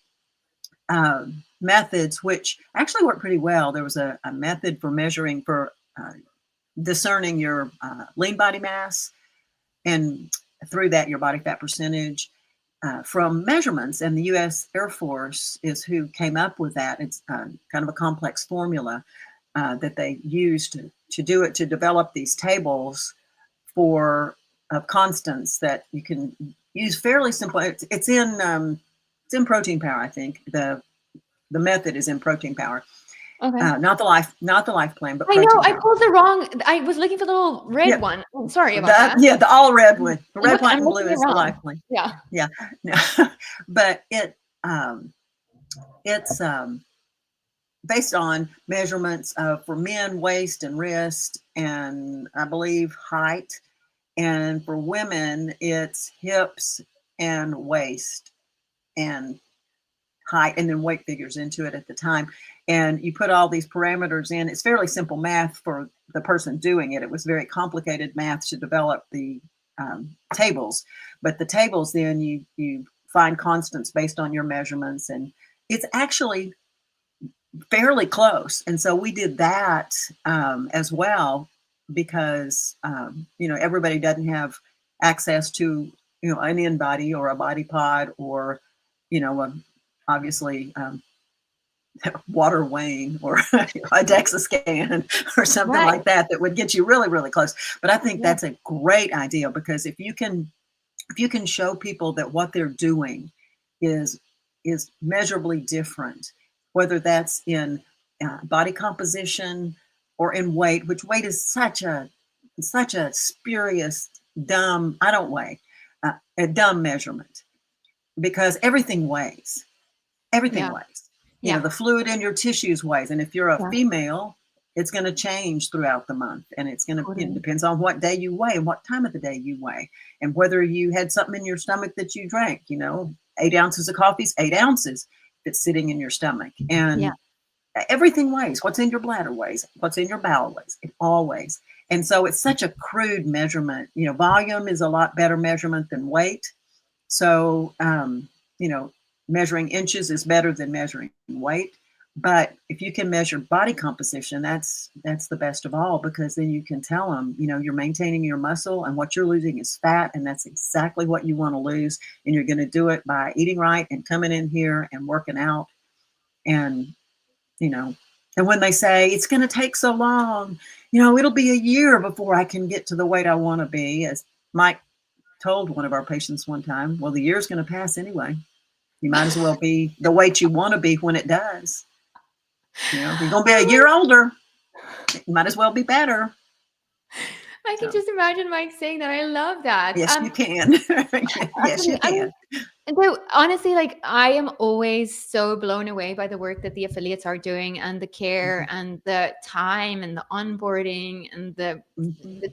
methods, which actually worked pretty well. There was a method for measuring, for discerning your lean body mass, and through that, your body fat percentage. From measurements, and the U.S. Air Force is who came up with that. It's kind of a complex formula that they used to do it, to develop these tables of constants that you can use fairly simple. It's in Protein Power, I think. The method is in Protein Power, Okay. Not the life plan, but I know protein I powder. pulled the wrong. I was looking for the little red Yeah. one. I'm sorry about that. Yeah, the all red one. The red, white, I'm and blue looking is the around. life plan. Yeah. Yeah. No. But it's based on measurements for men, waist and wrist, and I believe height. And for women, it's hips and waist and height, and then weight figures into it at the time. And you put all these parameters in. It's fairly simple math for the person doing it. It was very complicated math to develop the tables, but the tables, then you find constants based on your measurements, and it's actually fairly close. And so we did that as well, because everybody doesn't have access to an InBody or a body pod, or obviously water weighing, or a DEXA scan or something Right. like that would get you really, really close. But I think that's a great idea, because if you can show people that what they're doing is measurably different, whether that's in body composition or in weight, which weight is such a spurious, dumb, I don't weigh, a dumb measurement, because everything weighs. Everything weighs. The fluid in your tissues weighs. And if you're a female, it's going to change throughout the month. And it's going to, it depends on what day you weigh and what time of the day you weigh, and whether you had something in your stomach that you drank. 8 ounces of coffee is 8 ounces that's sitting in your stomach. And everything weighs. What's in your bladder weighs. What's in your bowel weighs. It all weighs. And so it's such a crude measurement. Volume is a lot better measurement than weight. So, measuring inches is better than measuring weight. But if you can measure body composition, that's the best of all, because then you can tell them, you're maintaining your muscle, and what you're losing is fat, and that's exactly what you want to lose. And you're going to do it by eating right and coming in here and working out. And, and when they say it's going to take so long, it'll be a year before I can get to the weight I want to be, as Mike told one of our patients one time, well, the year's going to pass anyway. You might as well be the weight you want to be when it does. If you're going to be a year older, you might as well be better. I can just imagine Mike saying that. I love that. Yes, you can. Yes, you can. So honestly, I am always so blown away by the work that the affiliates are doing, and the care and the time and the onboarding and the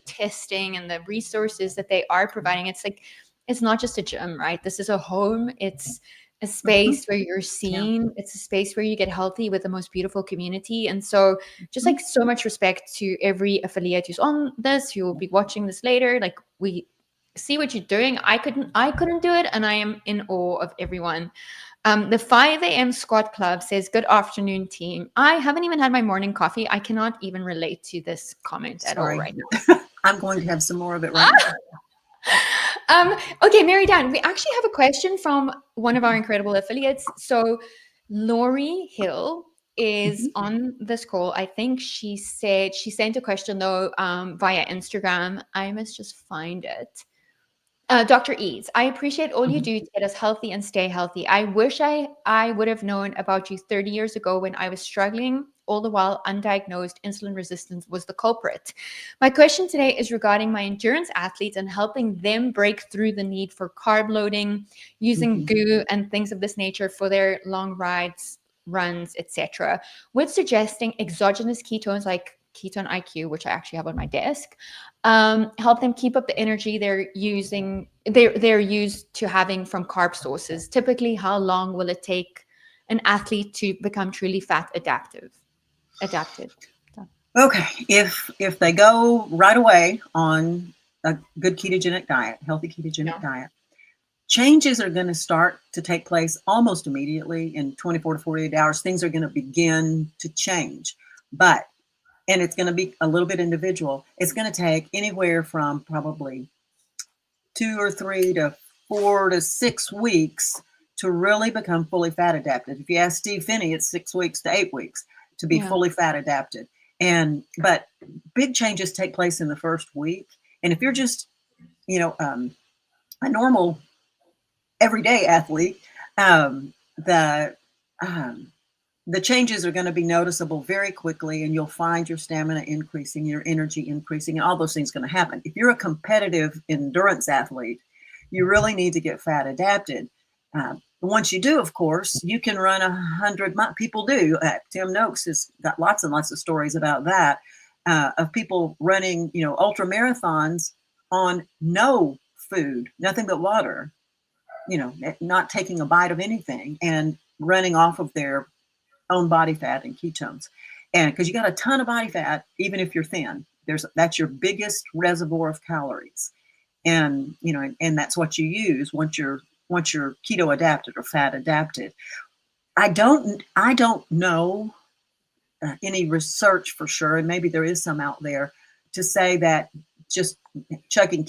testing and the resources that they are providing. It's not just a gym, right? This is a home. It's a space where you're seen. It's a space where you get healthy with the most beautiful community. And so just so much respect to every affiliate who's on this, who will be watching this later. We see what you're doing. I couldn't do it. And I am in awe of everyone. The 5 a.m. squat club says, good afternoon, team. I haven't even had my morning coffee. I cannot even relate to this comment at all right now. I'm going to have some more of it right now. Okay, Mary Dan, we actually have a question from one of our incredible affiliates. So Lori Hill is on this call. I think she said she sent a question though via Instagram. I must just find it. Dr. Eades, I appreciate all you do to get us healthy and stay healthy. I wish I would have known about you 30 years ago when I was struggling. All the while, undiagnosed insulin resistance was the culprit. My question today is regarding my endurance athletes and helping them break through the need for carb loading, using goo and things of this nature for their long rides, runs, etc. With suggesting exogenous ketones like Ketone IQ, which I actually have on my desk, help them keep up the energy they're used to having from carb sources. Typically, how long will it take an athlete to become truly fat adapted? Okay, if they go right away on a good ketogenic diet, healthy ketogenic diet, changes are going to start to take place almost immediately. In 24 to 48 hours, things are going to begin to change. And it's going to be a little bit individual. It's going to take anywhere from probably 2 or 3 to 4 to 6 weeks to really become fully fat adapted. If you ask Steve Finney, it's 6 weeks to 8 weeks to be fully fat adapted. But big changes take place in the first week. And if you're just, a normal everyday athlete, the the changes are going to be noticeable very quickly, and you'll find your stamina increasing, your energy increasing, and all those things going to happen. If you're a competitive endurance athlete, you really need to get fat adapted. Once you do, of course, you can run 100 miles. People do. Tim Noakes has got lots and lots of stories about that, of people running, ultra marathons on no food, nothing but water, not taking a bite of anything, and running off of their own body fat and ketones. And because you got a ton of body fat, even if you're thin, that's your biggest reservoir of calories. And, and that's what you use once you're keto adapted or fat adapted. I don't know any research for sure, and maybe there is some out there, to say that just chugging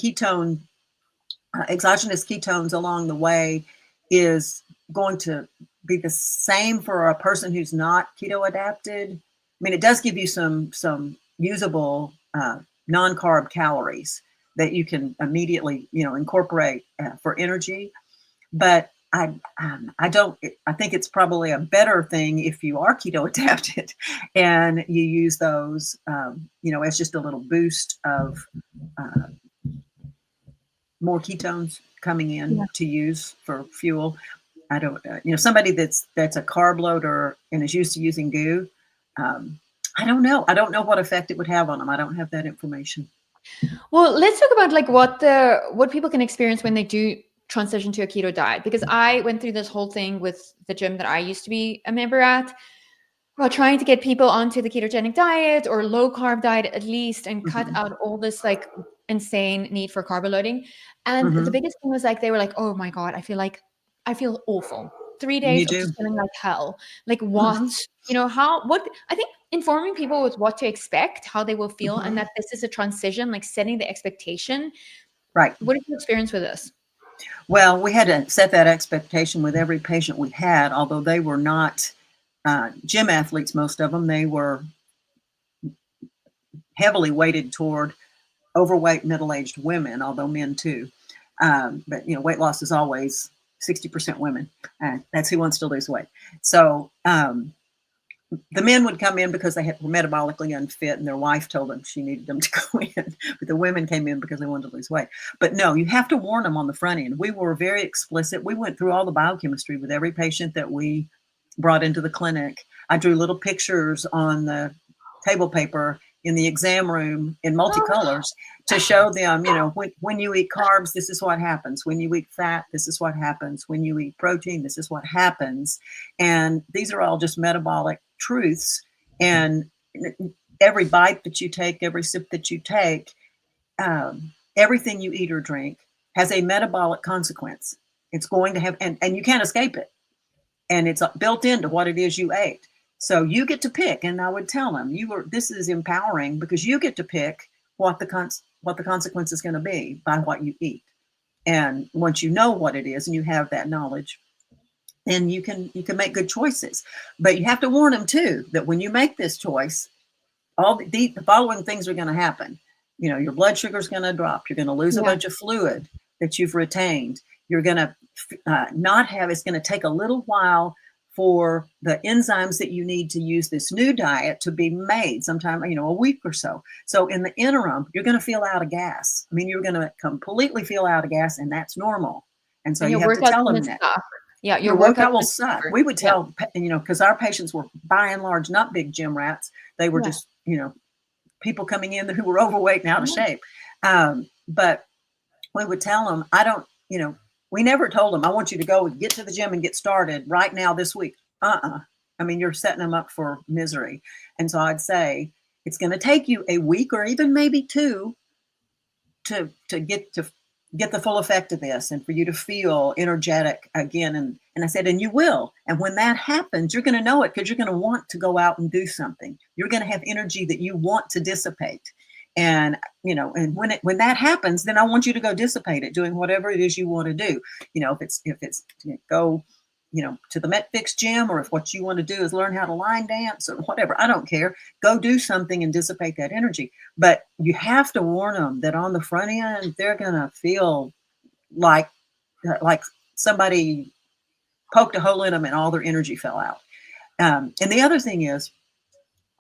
exogenous ketones along the way is going to be the same for a person who's not keto adapted. I mean, it does give you some usable non-carb calories that you can immediately, incorporate for energy. But I think it's probably a better thing if you are keto adapted and you use those, as just a little boost of more ketones coming in to use for fuel. I don't, somebody that's a carb loader and is used to using goo. I don't know. I don't know what effect it would have on them. I don't have that information. Well, let's talk about like what people can experience when they do transition to a keto diet, because I went through this whole thing with the gym that I used to be a member at, while trying to get people onto the ketogenic diet or low carb diet at least, and cut out all this like insane need for carb loading. And the biggest thing was like, they were like, oh my God, I feel awful. 3 days of just feeling like hell. Like what, I think informing people with what to expect, how they will feel, and that this is a transition, like setting the expectation. Right. What is your experience with this? Well, we had to set that expectation with every patient we had, although they were not gym athletes, most of them. They were heavily weighted toward overweight, middle-aged women, although men too. But, weight loss is always 60% women. That's who wants to lose weight. So the men would come in because they were metabolically unfit, and their wife told them she needed them to go in. But the women came in because they wanted to lose weight. But no, you have to warn them on the front end. We were very explicit. We went through all the biochemistry with every patient that we brought into the clinic. I drew little pictures on the table paper in the exam room in multicolors to show them, when you eat carbs, this is what happens. When you eat fat, this is what happens. When you eat protein, this is what happens. And these are all just metabolic truths. And every bite that you take, every sip that you take, everything you eat or drink has a metabolic consequence. It's going to have, and you can't escape it. And it's built into what it is you ate. So you get to pick, and I would tell them, this is empowering because you get to pick what the consequence is going to be by what you eat. And once you know what it is and you have that knowledge, then you can make good choices. But you have to warn them too that when you make this choice, all the following things are going to happen. Your blood sugar is going to drop. You're going to lose a bunch of fluid that you've retained. You're going to it's going to take a little while for the enzymes that you need to use this new diet to be made, sometime, a week or so. So in the interim, you're going to feel out of gas. I mean, you're going to completely feel out of gas, and that's normal. And so you have to tell them that. Yeah, your workout will suck. We would tell, because our patients were by and large not big gym rats. They were just, people coming in who were overweight and out of shape. But we would tell them, we never told them, I want you to go and get to the gym and get started right now this week. I mean, you're setting them up for misery. And so I'd say it's going to take you a week or even maybe 2 to get the full effect of this, and for you to feel energetic again. And I said, and you will. And when that happens, you're going to know it because you're going to want to go out and do something. You're going to have energy that you want to dissipate. And, and when that happens, then I want you to go dissipate it, doing whatever it is you want to do. If it's go, to the MetFix gym, or if what you want to do is learn how to line dance or whatever, I don't care. Go do something and dissipate that energy. But you have to warn them that on the front end, they're going to feel like somebody poked a hole in them and all their energy fell out. And the other thing is,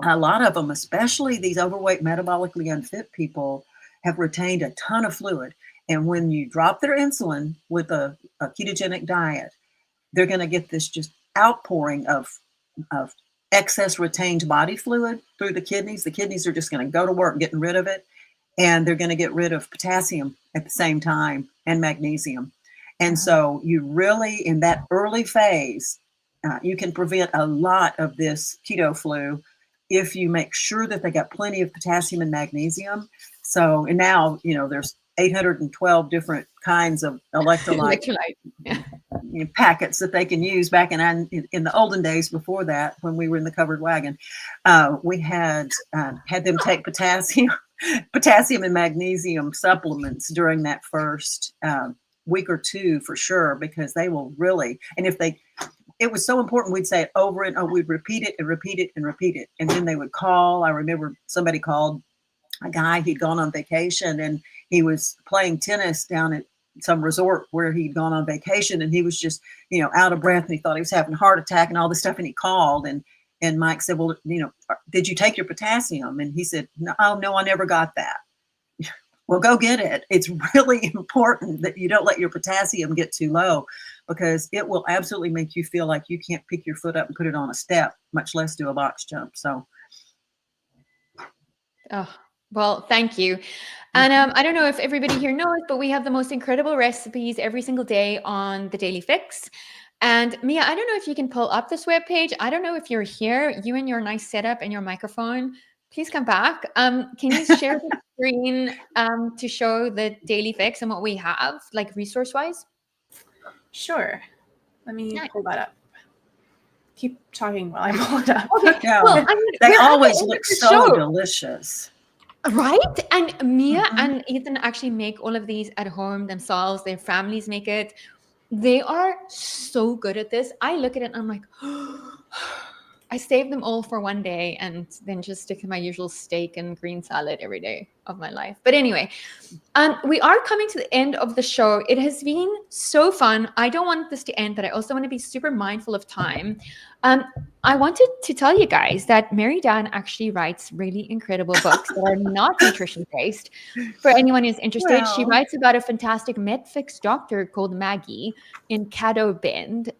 a lot of them, especially these overweight, metabolically unfit people, have retained a ton of fluid. And when you drop their insulin with a ketogenic diet, they're going to get this just outpouring of excess retained body fluid through the kidneys. The kidneys are just going to go to work getting rid of it. And they're going to get rid of potassium at the same time and magnesium. And so you really, in that early phase, you can prevent a lot of this keto flu if you make sure that they got plenty of potassium and magnesium. So, and now, there's 812 different kinds of electrolyte packets that they can use. Back in the olden days before that, when we were in the covered wagon, we had them take potassium and magnesium supplements during that first week or two for sure, because they will really, and it was so important, we'd say it over and over, we'd repeat it and repeat it and repeat it. And then they would call. I remember somebody called a guy, he'd gone on vacation and he was playing tennis down at some resort where he'd gone on vacation, and he was just, out of breath, and he thought he was having a heart attack and all this stuff. And he called and Mike said, well, did you take your potassium? And he said, no, I never got that. Well, go get it. It's really important that you don't let your potassium get too low, because it will absolutely make you feel like you can't pick your foot up and put it on a step, much less do a box jump. So. Oh, well, thank you. And I don't know if everybody here knows, but we have the most incredible recipes every single day on the Daily Fix. And Mia, I don't know if you can pull up this webpage. I don't know if you're here, you and your nice setup and your microphone. Please come back. Can you share the screen to show the Daily Fix and what we have, like resource-wise? Sure. Let me pull that up. Keep talking while I pull it up. Okay. Yeah. Well, they always look so delicious. Right? And Mia and Ethan actually make all of these at home themselves. Their families make it. They are so good at this. I look at it and I'm like, I save them all for one day and then just stick to my usual steak and green salad every day of my life. But anyway, we are coming to the end of the show. It has been so fun. I don't want this to end, but I also want to be super mindful of time. I wanted to tell you guys that Mary Dan actually writes really incredible books that are not nutrition based. For anyone who's interested, she writes about a fantastic MedFix doctor called Maggie in Caddo Bend,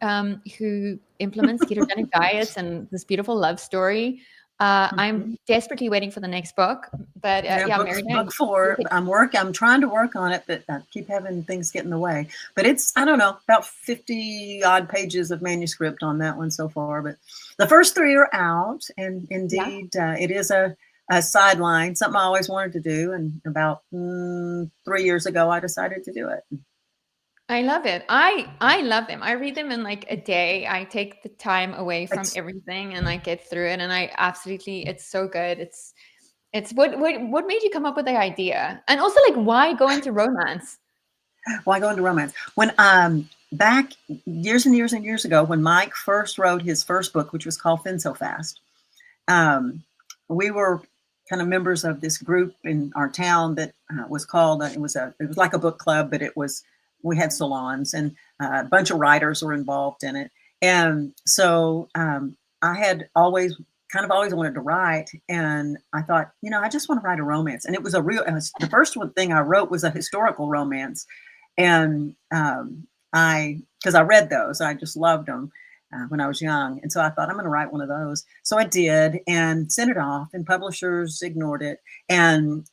who implements ketogenic diets and this beautiful love story. I'm desperately waiting for the next book, but Mary Dan. Book 4. I'm trying to work on it, but I keep having things get in the way. But it's, I don't know, about 50 odd pages of manuscript on that one so far. But the first 3 are out, and indeed, it is a sideline, something I always wanted to do. And about 3 years ago, I decided to do it. I love it. I love them. I read them in like a day. I take the time away from everything and I get through it. And I absolutely, it's so good. It's what made you come up with the idea? And also, like, why go into romance? Why go into romance? When back years and years and years ago, when Mike first wrote his first book, which was called Thin So Fast, we were kind of members of this group in our town that was called, it was like a book club, but we had salons, and a bunch of writers were involved in it. And so I had always wanted to write. And I thought, I just want to write a romance. And the first thing I wrote was a historical romance. And because I read those, I just loved them when I was young. And so I thought, I'm going to write one of those. So I did, and sent it off, and publishers ignored it. And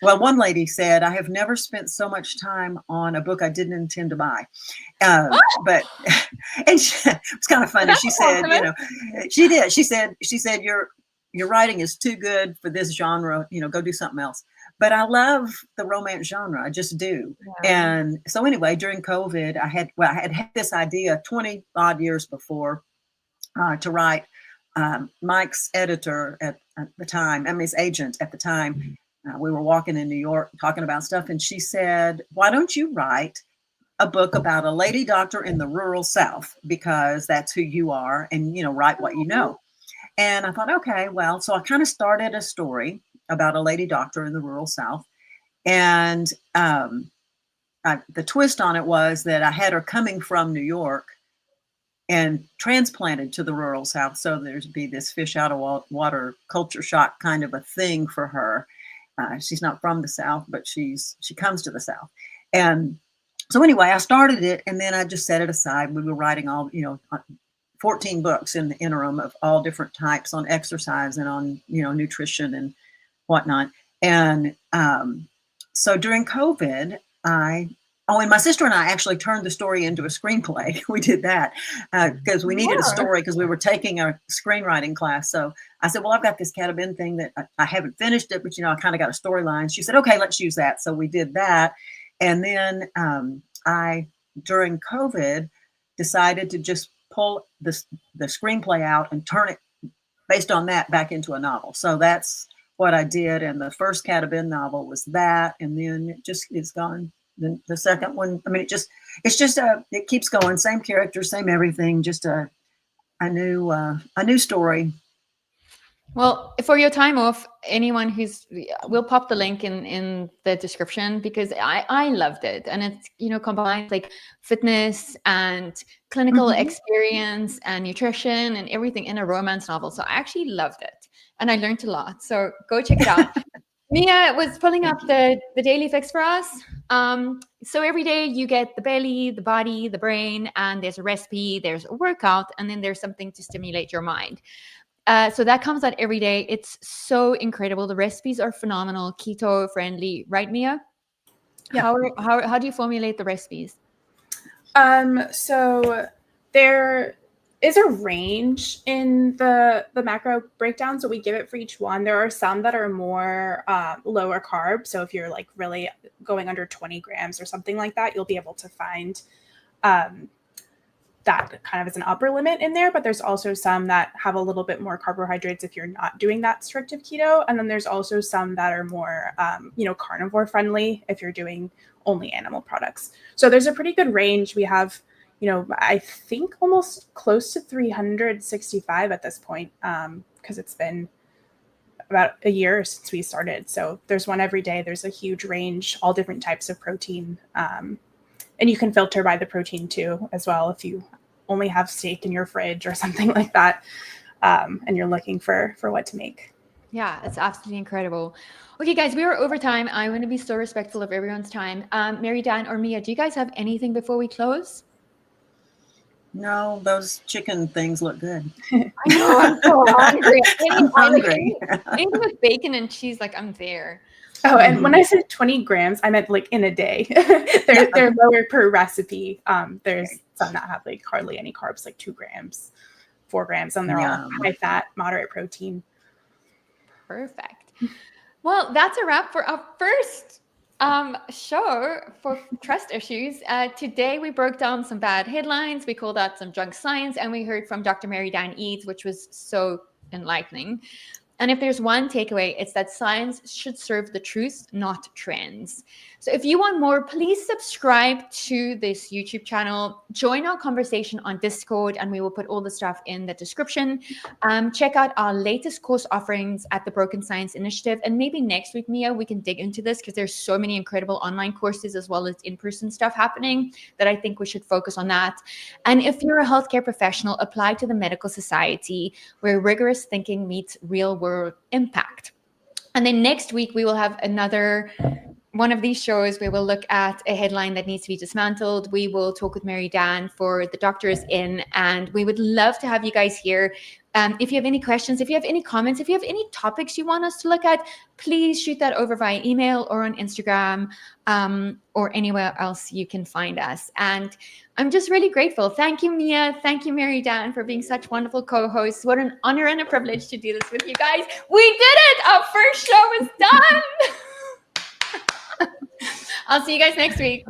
well, one lady said, I have never spent so much time on a book I didn't intend to buy. But and it was kind of funny. She said, she did. She said, your writing is too good for this genre. Go do something else. But I love the romance genre. I just do. Yeah. And so anyway, during COVID, I had this idea 20 odd years before to write. Mike's editor at the time, his agent at the time, we were walking in New York talking about stuff, and she said, why don't you write a book about a lady doctor in the rural South, because that's who you are, and, write what you know. And I thought, okay, well, so I kind of started a story about a lady doctor in the rural South. And the twist on it was that I had her coming from New York and transplanted to the rural South. So there'd be this fish out of water culture shock kind of a thing for her. She's not from the South, but she comes to the South. And so anyway, I started it, and then I just set it aside. We were writing 14 books in the interim of all different types on exercise and on, nutrition and whatnot. And so during COVID, and my sister and I actually turned the story into a screenplay. We did that because we needed a story because we were taking a screenwriting class. So I said, well, I've got this Catabin thing that I haven't finished it, but, I kind of got a storyline. She said, okay, let's use that. So we did that. And then I, during COVID, decided to just pull the screenplay out and turn it based on that back into a novel. So that's what I did. And the first Catabin novel was that. And then it's gone. The second one, it keeps going. Same characters, same everything, just a new story. Well, for your time off, anyone we'll pop the link in the description because I loved it. And it's, combines like fitness and clinical experience and nutrition and everything in a romance novel. So I actually loved it and I learned a lot. So go check it out. Mia was pulling up the daily fix for us. So every day you get the belly, the body, the brain, and there's a recipe, there's a workout, and then there's something to stimulate your mind. So that comes out every day. It's so incredible. The recipes are phenomenal, keto friendly, right, Mia? Yeah. How do you formulate the recipes? So there is a range in the macro breakdown. So we give it for each one. There are some that are more lower carb. So if you're like really going under 20 grams or something like that, you'll be able to find that kind of as an upper limit in there. But there's also some that have a little bit more carbohydrates if you're not doing that strict of keto. And then there's also some that are more, carnivore friendly if you're doing only animal products. So there's a pretty good range. We have, I think almost close to 365 at this point, because it's been about a year since we started. So there's one every day. There's a huge range, all different types of protein. And you can filter by the protein too, as well, if you only have steak in your fridge or something like that, and you're looking for what to make. Yeah, it's absolutely incredible. Okay, guys, we are over time. I want to be so respectful of everyone's time. Mary Dan or Mia, do you guys have anything before we close? No, those chicken things look good. I know, I'm so hungry. I'm hungry. Anything with bacon and cheese, like I'm there. Oh, and when I said 20 grams, I meant like in a day. they're lower per recipe. There's some that have like hardly any carbs, like 2 grams, 4 grams, and they're all high fat, moderate protein. Perfect. Well, that's a wrap for our first show for trust issues. Today we broke down some bad headlines, we called out some junk science, and we heard from Dr. Mary Dan Eades, which was so enlightening. And if there's one takeaway, it's that science should serve the truth, not trends. So if you want more, please subscribe to this YouTube channel. Join our conversation on Discord, and we will put all the stuff in the description. Check out our latest course offerings at the Broken Science Initiative. And maybe next week, Mia, we can dig into this because there's so many incredible online courses as well as in-person stuff happening that I think we should focus on that. And if you're a healthcare professional, apply to the Medical Society, where rigorous thinking meets real-world impact. And then next week, we will have another one of these shows. We will look at a headline that needs to be dismantled. We will talk with Mary Dan for The Doctor Is In, and we would love to have you guys here. If you have any questions, if you have any comments, if you have any topics you want us to look at, please shoot that over via email or on Instagram, or anywhere else you can find us. And I'm just really grateful. Thank you, Mia. Thank you, Mary Dan, for being such wonderful co-hosts. What an honor and a privilege to do this with you guys. We did it! Our first show is done! I'll see you guys next week.